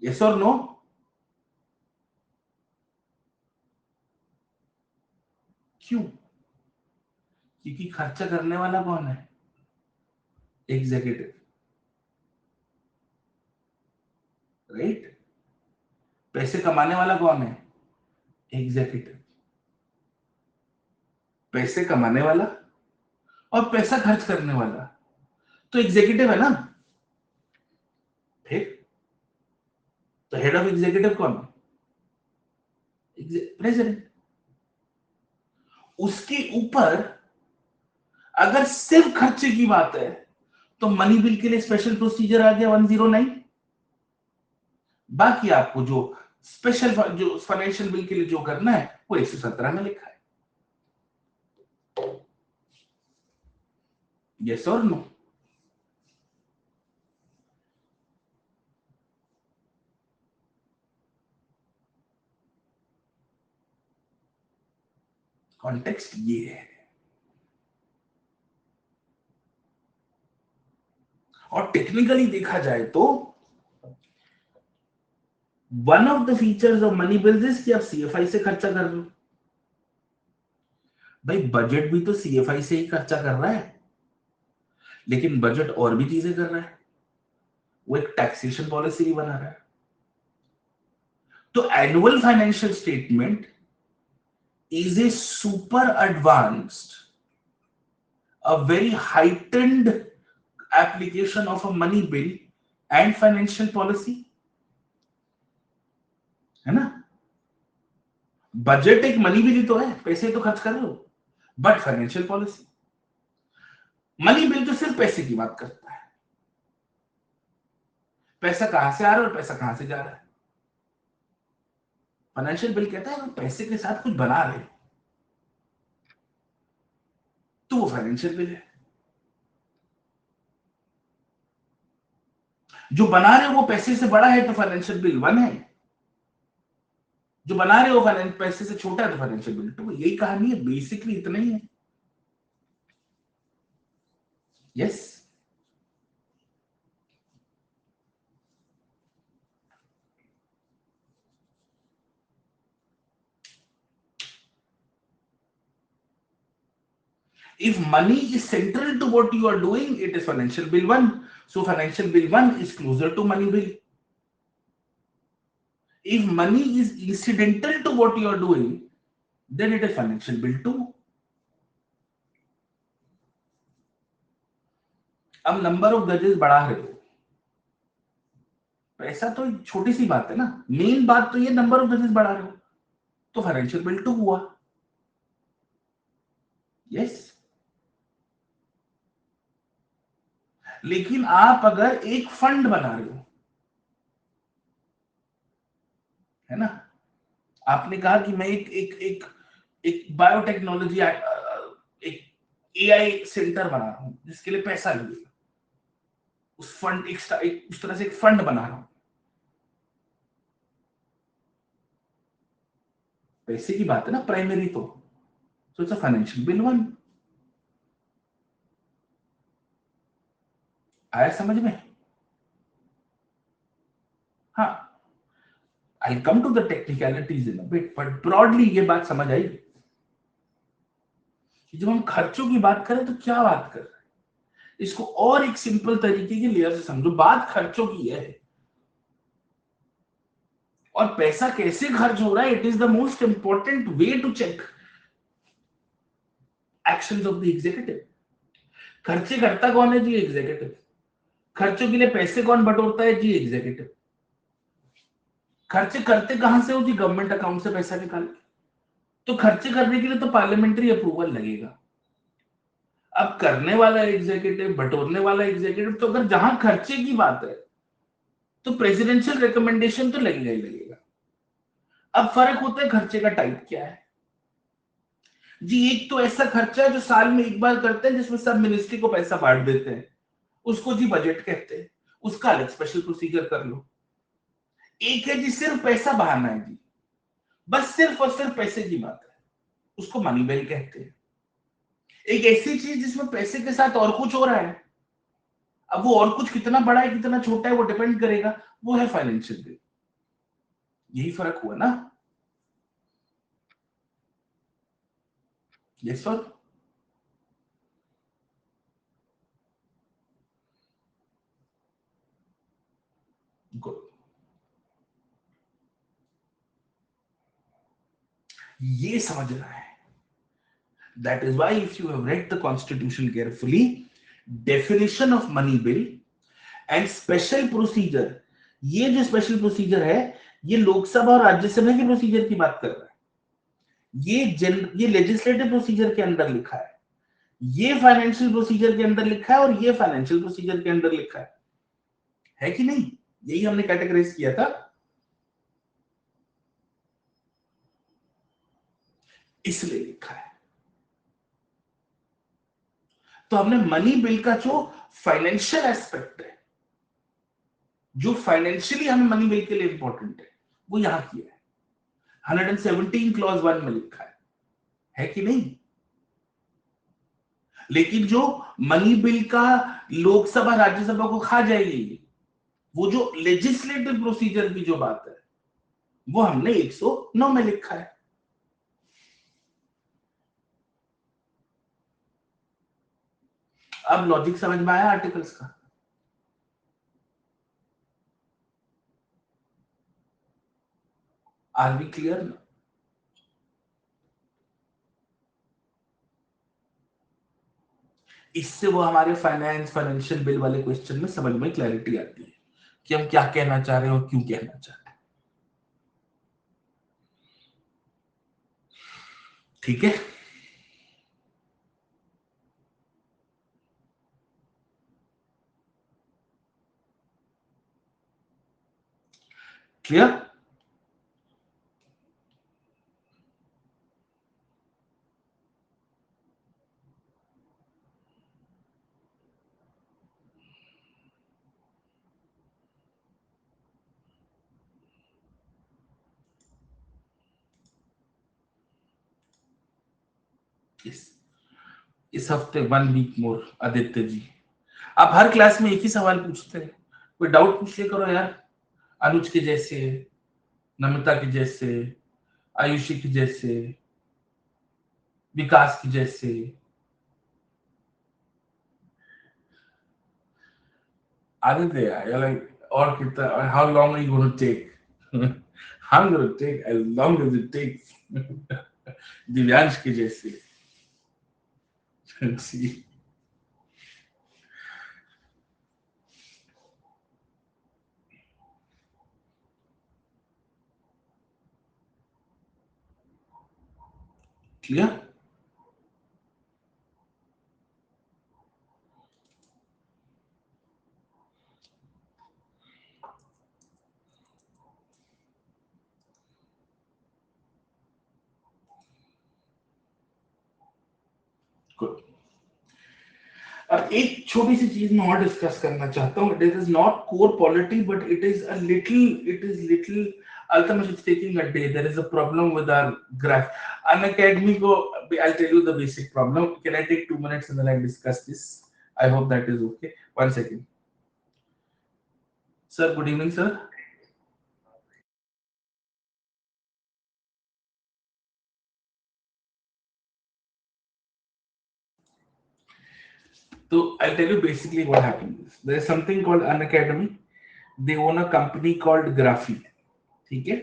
यस और नो? क्यों? क्योंकि खर्चा करने वाला कौन है? Executive, right? पैसे कमाने वाला कौन है? एग्जीक्यूटिव। पैसे कमाने वाला और पैसा खर्च करने वाला तो एग्जीक्यूटिव है ना। फिर तो हेड ऑफ एग्जीक्यूटिव कौन है? प्रेसिडेंट। उसके ऊपर अगर सिर्फ खर्चे की बात है तो मनी बिल के लिए स्पेशल प्रोसीजर आ गया 109। बाकी आपको जो स्पेशल जो फाइनेंशियल बिल के लिए जो करना है वो 117 में लिखा है। यस और नो? कॉन्टेक्स्ट ये है। और टेक्निकली देखा जाए तो one of the features of money bills is कि आप सीएफआई से खर्चा कर रहे हो। भाई बजट भी तो सीएफआई से ही खर्चा कर रहा है, लेकिन बजट और भी चीजें कर रहा है, वो एक टैक्सेशन पॉलिसी भी बना रहा है। तो annual financial statement is a super advanced, a very heightened application of a money bill and financial policy, है ना। बजट एक मनी बिल तो है, पैसे तो खर्च कर रहे हो, but financial policy, money bill तो सिर्फ पैसे की बात करता है, पैसा कहां से आ रहा है और पैसा कहां से जा रहा है। फाइनेंशियल बिल कहता है पैसे के साथ कुछ बना रहे तो वो फाइनेंशियल बिल है। जो बना रहे हो वो पैसे से बड़ा है तो फाइनेंशियल बिल 1 है, जो बना रहे हो पैसे से छोटा है तो फाइनेंशियल बिल 2। यही कहानी है, बेसिकली इतना ही है। Yes if money is central to what you are doing, it is financial bill 1. So financial bill 1 is closer to money bill. If money is incidental to what you are doing, then it is financial bill 2. अब नंबर ऑफ गजेस बढ़ा रहे हो, पैसा तो छोटी सी बात है ना, मेन बात तो ये नंबर ऑफ गजेस बढ़ा रहे हो तो फाइनेंशियल बिल 2 हुआ। यस लेकिन आप अगर एक फंड बना रहे हो, है ना, आपने कहा कि मैं एक बायोटेक्नोलॉजी एक एआई सेंटर बना रहा हूं जिसके लिए पैसा लगेगा, उस फंड उस तरह से एक फंड बना रहा हूं, पैसे की बात है ना प्राइमरी तो इट्स अ फाइनेंशियल बिल 1। आया समझ में? हाँ, I come to the technicalities in a bit, but broadly ये बात समझ आई। जब हम खर्चों की बात करें तो क्या बात कर रहे हैं, इसको और एक सिंपल तरीके के लेयर से समझो। बात खर्चों की है और पैसा कैसे खर्च हो रहा है, it is the most important way to check actions of the executive. खर्चे करता कौन है जी? एग्जीक्यूटिव। खर्चों के लिए पैसे कौन बटोरता है जी? एग्जीक्यूटिव। खर्चे करते कहां से हो जी? गवर्नमेंट अकाउंट से पैसा निकाल के। तो खर्चे करने के लिए तो पार्लियामेंट्री अप्रूवल लगेगा। अब करने वाला एग्जीक्यूटिव, बटोरने वाला एग्जीक्यूटिव, तो अगर जहां खर्चे की बात है तो प्रेसिडेंशियल रिकमेंडेशन तो लगेगा ही लगेगा। अब फर्क होता है खर्चे का टाइप क्या है जी। एक तो ऐसा खर्चा है जो साल में एक बार करते हैं जिसमें सब मिनिस्ट्री को पैसा बांट देते हैं, उसको जी बजट कहते हैं, उसका अलग स्पेशल प्रोसीजर कर लो। एक है जी सिर्फ पैसा बहाना है जी, बस सिर्फ और सिर्फ पैसे की बात है, उसको मनी बिल कहते हैं। एक ऐसी चीज जिसमें पैसे के साथ और कुछ हो रहा है, अब वो और कुछ कितना बड़ा है कितना छोटा है वो डिपेंड करेगा, वो है फाइनेंशियल बिल। यही फर्क हुआ ना। Yes sir. गुड, ये समझना है। That is why if you have read the constitution carefully, definition of money bill and special procedure, ये जो स्पेशल प्रोसीजर है ये लोकसभा और राज्यसभा के प्रोसीजर की बात कर रहा है। ये लेजिस्लेटिव प्रोसीजर के अंदर लिखा है, ये फाइनेंशियल प्रोसीजर के अंदर लिखा है और ये फाइनेंशियल प्रोसीजर के अंदर लिखा है कि नहीं? यही हमने कैटेगराइज किया था, इसलिए लिखा है। तो हमने मनी बिल का जो फाइनेंशियल एस्पेक्ट है, जो फाइनेंशियली हमें मनी बिल के लिए इंपॉर्टेंट है, वो यहां किया है। 117 क्लॉज 1 में लिखा है कि नहीं? लेकिन जो मनी बिल का लोकसभा राज्यसभा को खा जाएगी, वो जो लेजिस्लेटिव प्रोसीजर की जो बात है वो हमने 109 में लिखा है। अब लॉजिक समझ में आया आर्टिकल्स का? आर वी क्लियर ना? इससे वो हमारे फाइनेंशियल बिल वाले क्वेश्चन में समझ में क्लैरिटी आती है कि हम क्या कहना चाह रहे हैं और क्यों कहना चाह रहे हैं। ठीक है, क्लियर? इस हफ्ते 1 वीक मोर। आदित्य जी, आप हर क्लास में एक ही सवाल पूछते हैं, कोई डाउट पूछ लिया करो यार। अनुज के जैसे, नमिता के जैसे, आयुषी के जैसे, विकास के जैसे। आदित्य यार, लाइक और कितना, how long are you gonna take? I'm gonna take as long as it takes. Divyansh के जैसे। जी, क्लियर? गुड। अब एक छोटी सी चीज मैं और डिस्कस करना चाहता हूँ। It is not core polity but it is little Altamash, it's taking a day. There is a problem with our graph. Unacademy को, I'll tell you the basic problem. Can I take 2 minutes and then I'll discuss this? I hope that is okay. 1 second. Sir, good evening, sir. So I'll tell you basically what happened. There is something called Unacademy. They own a company called Graphy. ठीक है?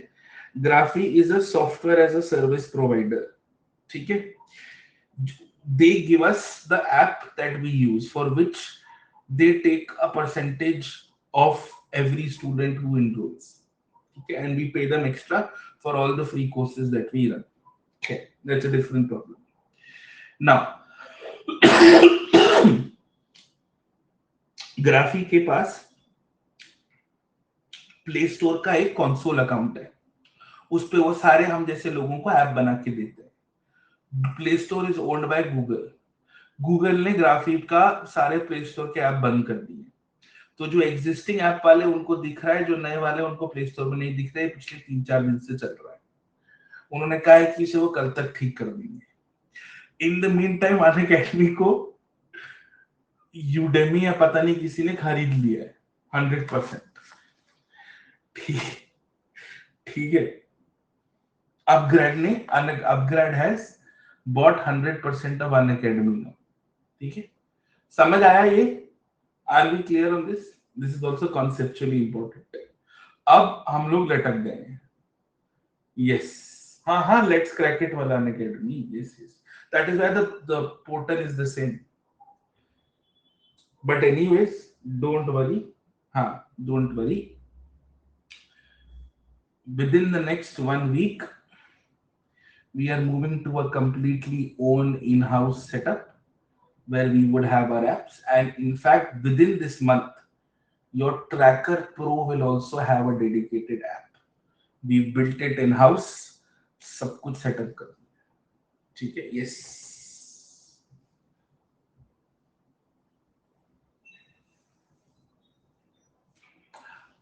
Graphy is a software as a service provider. ठीक है? They give us the app that we use, for which they take a percentage of every student who enrolls. Okay, and we pay them extra for all the free courses that we run. Okay, that's a different problem. Now, graphy के पास प्ले स्टोर का एक कंसोल अकाउंट है, उस पे वो सारे हम जैसे लोगों को ऐप बना के देते हैं। Play store is owned by Google. Google ने ग्राफी का सारे प्ले स्टोर के ऐप बंद कर दिए, तो जो एग्जिस्टिंग ऐप वाले उनको दिख रहा है, जो नए वाले उनको प्ले स्टोर में नहीं दिख रहा है। पिछले 3-4 दिन से चल रहा है। उन्होंने कहा है कि इसे वो कल तक ठीक कर देंगे। In the mean time Unacademy को यूडेमी या पता नहीं किसी ने खरीद लिया है 100%। ठीक, ठीक है। UpGrad has bought 100% of Unacademy now. ठीक है, समझ आया ये? Are we clear on this? This is also conceptually important. अब हम लोग लटक गए हैं। यस, हाँ हाँ, लेट्स क्रैक इट वाला Unacademy. Yes yes, that is why the portal is the same. But anyways, don't worry. हाँ, don't worry. Within the next 1 week, we are moving to a completely own in-house setup where we would have our apps. And in fact, within this month, your Tracker Pro will also have a dedicated app. We built it in-house. सब कुछ सेटअप कर दिया। ठीक है? Yes.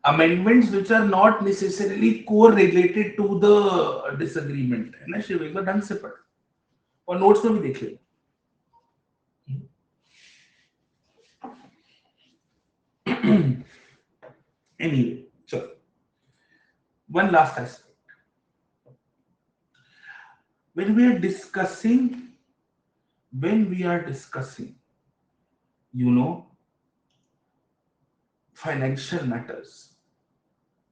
Amendments which are not necessarily correlated to the disagreement है ना शिव, एक बार ढंग से पढ़ और नोट्स में भी देख ले। Anyway, so one last aspect. When we are discussing, financial matters,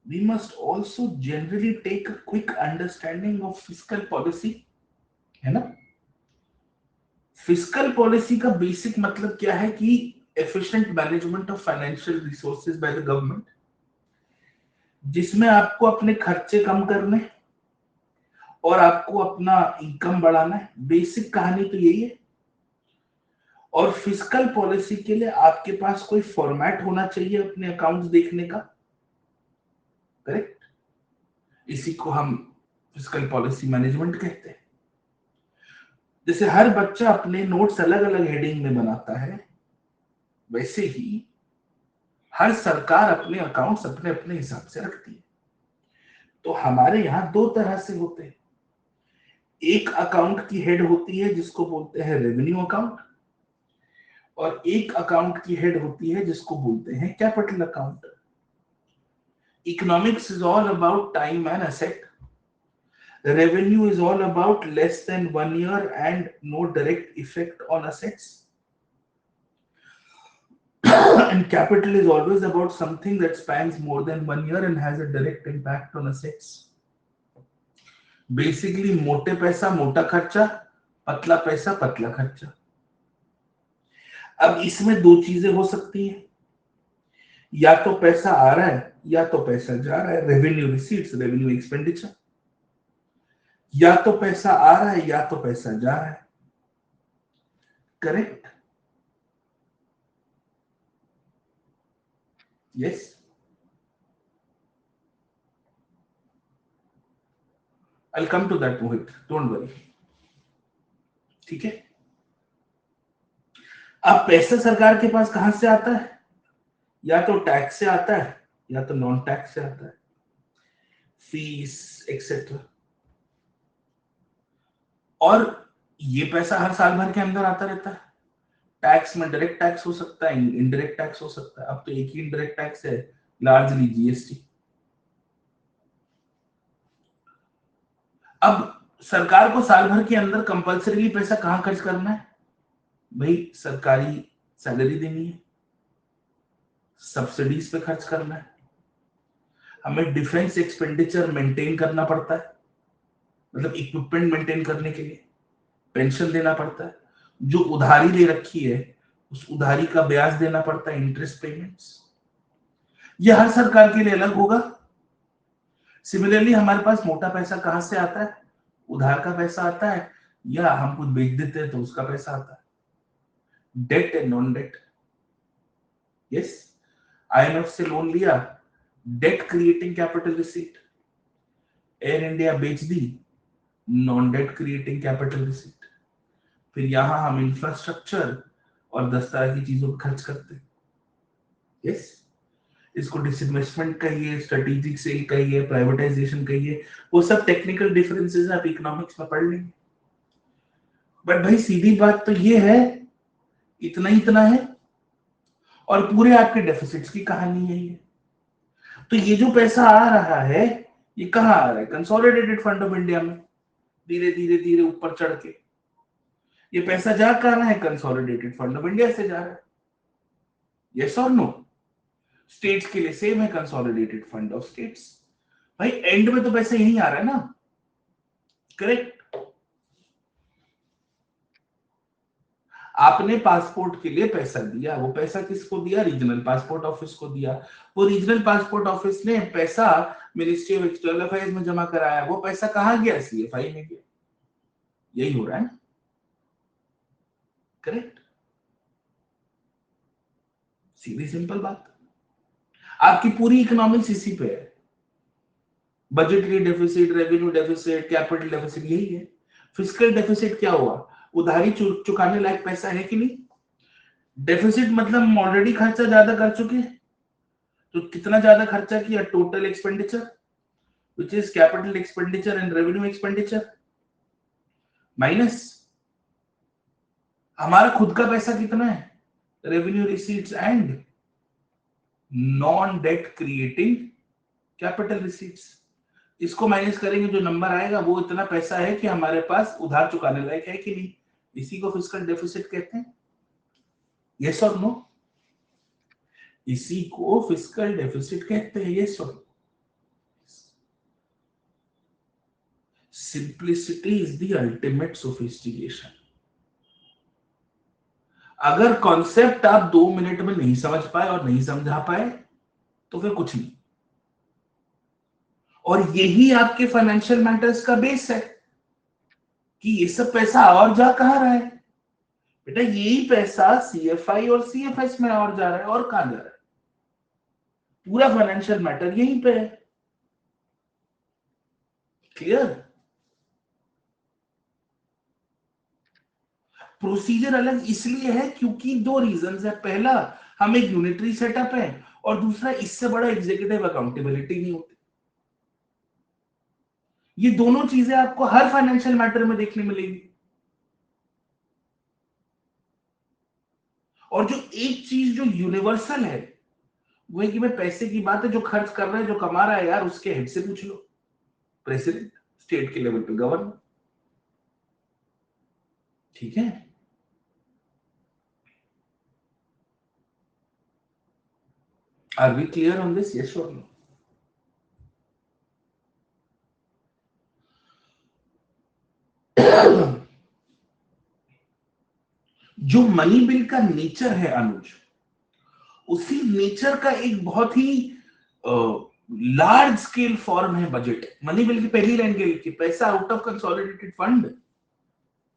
we must also generally take a quick understanding of fiscal policy, है ना? फिस्कल पॉलिसी का बेसिक मतलब क्या है कि efficient management of financial resources by the government, जिसमें आपको अपने खर्चे कम करने और आपको अपना इनकम बढ़ाना है। बेसिक कहानी तो यही है। और फिस्कल पॉलिसी के लिए आपके पास कोई फॉर्मेट होना चाहिए अपने अकाउंट्स देखने का, करेक्ट? इसी को हम फिस्कल पॉलिसी मैनेजमेंट कहते हैं। जैसे हर बच्चा अपने नोट्स अलग अलग हेडिंग में बनाता है, वैसे ही हर सरकार अपने अकाउंट्स अपने अपने हिसाब से रखती है। तो हमारे यहाँ दो तरह से होते हैं। एक अकाउंट की हेड होती है जिसको बोलते हैं रेवेन्यू अकाउंट, और एक अकाउंट की हेड होती है जिसको बोलते हैं capital account. Economics is all about time and asset. Revenue is all about less than 1 year and no direct effect on assets. And capital is always about something that spans more than 1 year and has a direct impact on assets. Basically, मोटे पैसा मोटा खर्चा, पतला पैसा पतला खर्चा। अब इसमें दो चीजें हो सकती हैं, या तो पैसा आ रहा है या तो पैसा जा रहा है, रेवेन्यू रिसीट्स, रेवेन्यू एक्सपेंडिचर। या तो पैसा आ रहा है या तो पैसा जा रहा है, correct? Yes. I'll come to that, Mohit. Don't worry. ठीक है। अब पैसा सरकार के पास कहां से आता है? या तो टैक्स से आता है या तो नॉन टैक्स से आता है, फीस एक्सेट्रा। और ये पैसा हर साल भर के अंदर आता रहता है। टैक्स में डायरेक्ट टैक्स हो सकता है, इनडायरेक्ट टैक्स हो सकता है। अब तो एक ही इनडायरेक्ट टैक्स है, लार्जली जीएसटी। अब सरकार को साल भर के अंदर कंपल्सरी पैसा कहां खर्च करना है? भाई सरकारी सैलरी देनी है, सब्सिडीज पे खर्च करना है, हमें डिफेंस एक्सपेंडिचर मेंटेन करना पड़ता है, मतलब इक्विपमेंट मेंटेन करने के लिए पेंशन देना पड़ता है, जो उधारी ले रखी है उस उधारी का ब्याज देना पड़ता है, इंटरेस्ट पेमेंट्स। ये हर सरकार के लिए अलग होगा। सिमिलरली हमारे पास मोटा पैसा कहां से आता है? उधार का पैसा आता है, या हम कुछ बेच देते हैं तो उसका पैसा आता है। Debt and non debt. Yes, IMF से लोन लिया, debt creating capital receipt. Air India बेच दी, non debt creating capital receipt. फिर यहां हम इंफ्रास्ट्रक्चर और 10 तरह की चीजों पर खर्च करते हैं। यस, इसको डिसइन्वेस्टमेंट कहिए, स्ट्रेटेजिक सेल कहिए, प्राइवेटाइजेशन कहिए, वो सब टेक्निकल डिफरेंसेस आप इकोनॉमिक्स में पढ़ लेंगे। बट भाई सीधी बात तो ये है, इतना है, और पूरे आपके डेफिसिट्स की कहानी यही है। तो ये जो पैसा आ रहा है, ये कहाँ आ रहा है? कंसोलिडेटेड फंड ऑफ इंडिया में, धीरे धीरे धीरे ऊपर चढ़ के। ये पैसा जा कहाँ रहा है? कंसोलिडेटेड फंड ऑफ इंडिया से जा रहा है। यस और नो? स्टेट्स के लिए सेम है, कंसोलिडेटेड फंड ऑफ स्टेट्स। भाई एंड में तो पैसा यही आ रहा है ना, करेक्ट? आपने पासपोर्ट के लिए पैसा दिया, वो पैसा किसको दिया? रीजनल पासपोर्ट ऑफिस को दिया। वो रीजनल पासपोर्ट ऑफिस ने पैसा मिनिस्ट्री ऑफ एक्सटर्नल अफेयर्स में जमा कराया, वो पैसा कहां गया? सीएफआई में गया। यही हो रहा है ना, करेक्ट? सीधी सिंपल बात। आपकी पूरी इकोनॉमिक्स इसी पे है। Budgetary deficit, revenue deficit, capital deficit, यही है। फिस्कल डेफिसिट क्या हुआ? उधारी चुकाने लायक पैसा है कि नहीं? डेफिसिट मतलब हम ऑलरेडी खर्चा ज्यादा कर चुके हैं। तो कितना ज्यादा खर्चा किया? Total expenditure, which is capital expenditure and revenue expenditure, minus हमारा खुद का पैसा कितना है? Revenue receipts and non debt creating capital receipts. इसको माइनस करेंगे, जो नंबर आएगा वो इतना पैसा है कि हमारे पास उधार चुकाने लायक है कि नहीं। इसी को फिस्कल डेफिसिट कहते हैं। यस और नो? इसी को फिस्कल डेफिसिट कहते हैं। यस और no? Simplicity is the ultimate sophistication. अगर कॉन्सेप्ट आप 2 मिनट में नहीं समझ पाए और नहीं समझा पाए तो फिर कुछ नहीं। और यही आपके फाइनेंशियल मैटर्स का बेस है कि ये सब पैसा और जा कहां रहा है। बेटा यही पैसा सीएफआई और सीएफएस में और जा रहा है, और कहां जा रहा है? पूरा फाइनेंशियल मैटर यहीं पे है। क्लियर? प्रोसीजर अलग इसलिए है क्योंकि 2 रीजंस है। पहला, हम एक यूनिटरी सेटअप है, और दूसरा, इससे बड़ा एग्जीक्यूटिव अकाउंटेबिलिटी नहीं होती। ये दोनों चीजें आपको हर फाइनेंशियल मैटर में देखने मिलेगी। और जो एक चीज जो यूनिवर्सल है वो है कि भाई पैसे की बात है, जो खर्च कर रहा है, जो कमा रहा है यार, उसके हेड से पूछ लो, प्रेसिडेंट, स्टेट के लेवल पे गवर्नर। ठीक है? Are we clear on this? Yes और नो? जो मनी बिल का नेचर है अनुज, उसी नेचर का एक बहुत ही लार्ज स्केल फॉर्म है बजट। मनी बिल की पहली लाइन के लिखी, पैसा आउट ऑफ कंसोलिडेटेड फंड।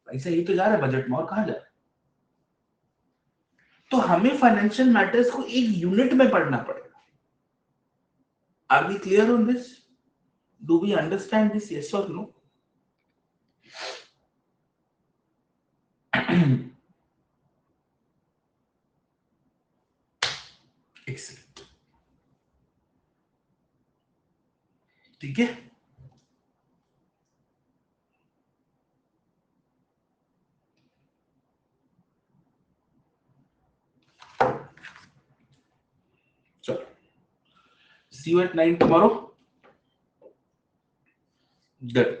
पैसा ही तो जा रहा है बजट में, और कहां जा रहा है? तो हमें फाइनेंशियल मैटर्स को एक यूनिट में पढ़ना पड़ेगा। Are we clear on this? Do we understand this? Yes और नो? एक्सीलेंट। ठीक है? चलो, see you at 9 tomorrow. Done.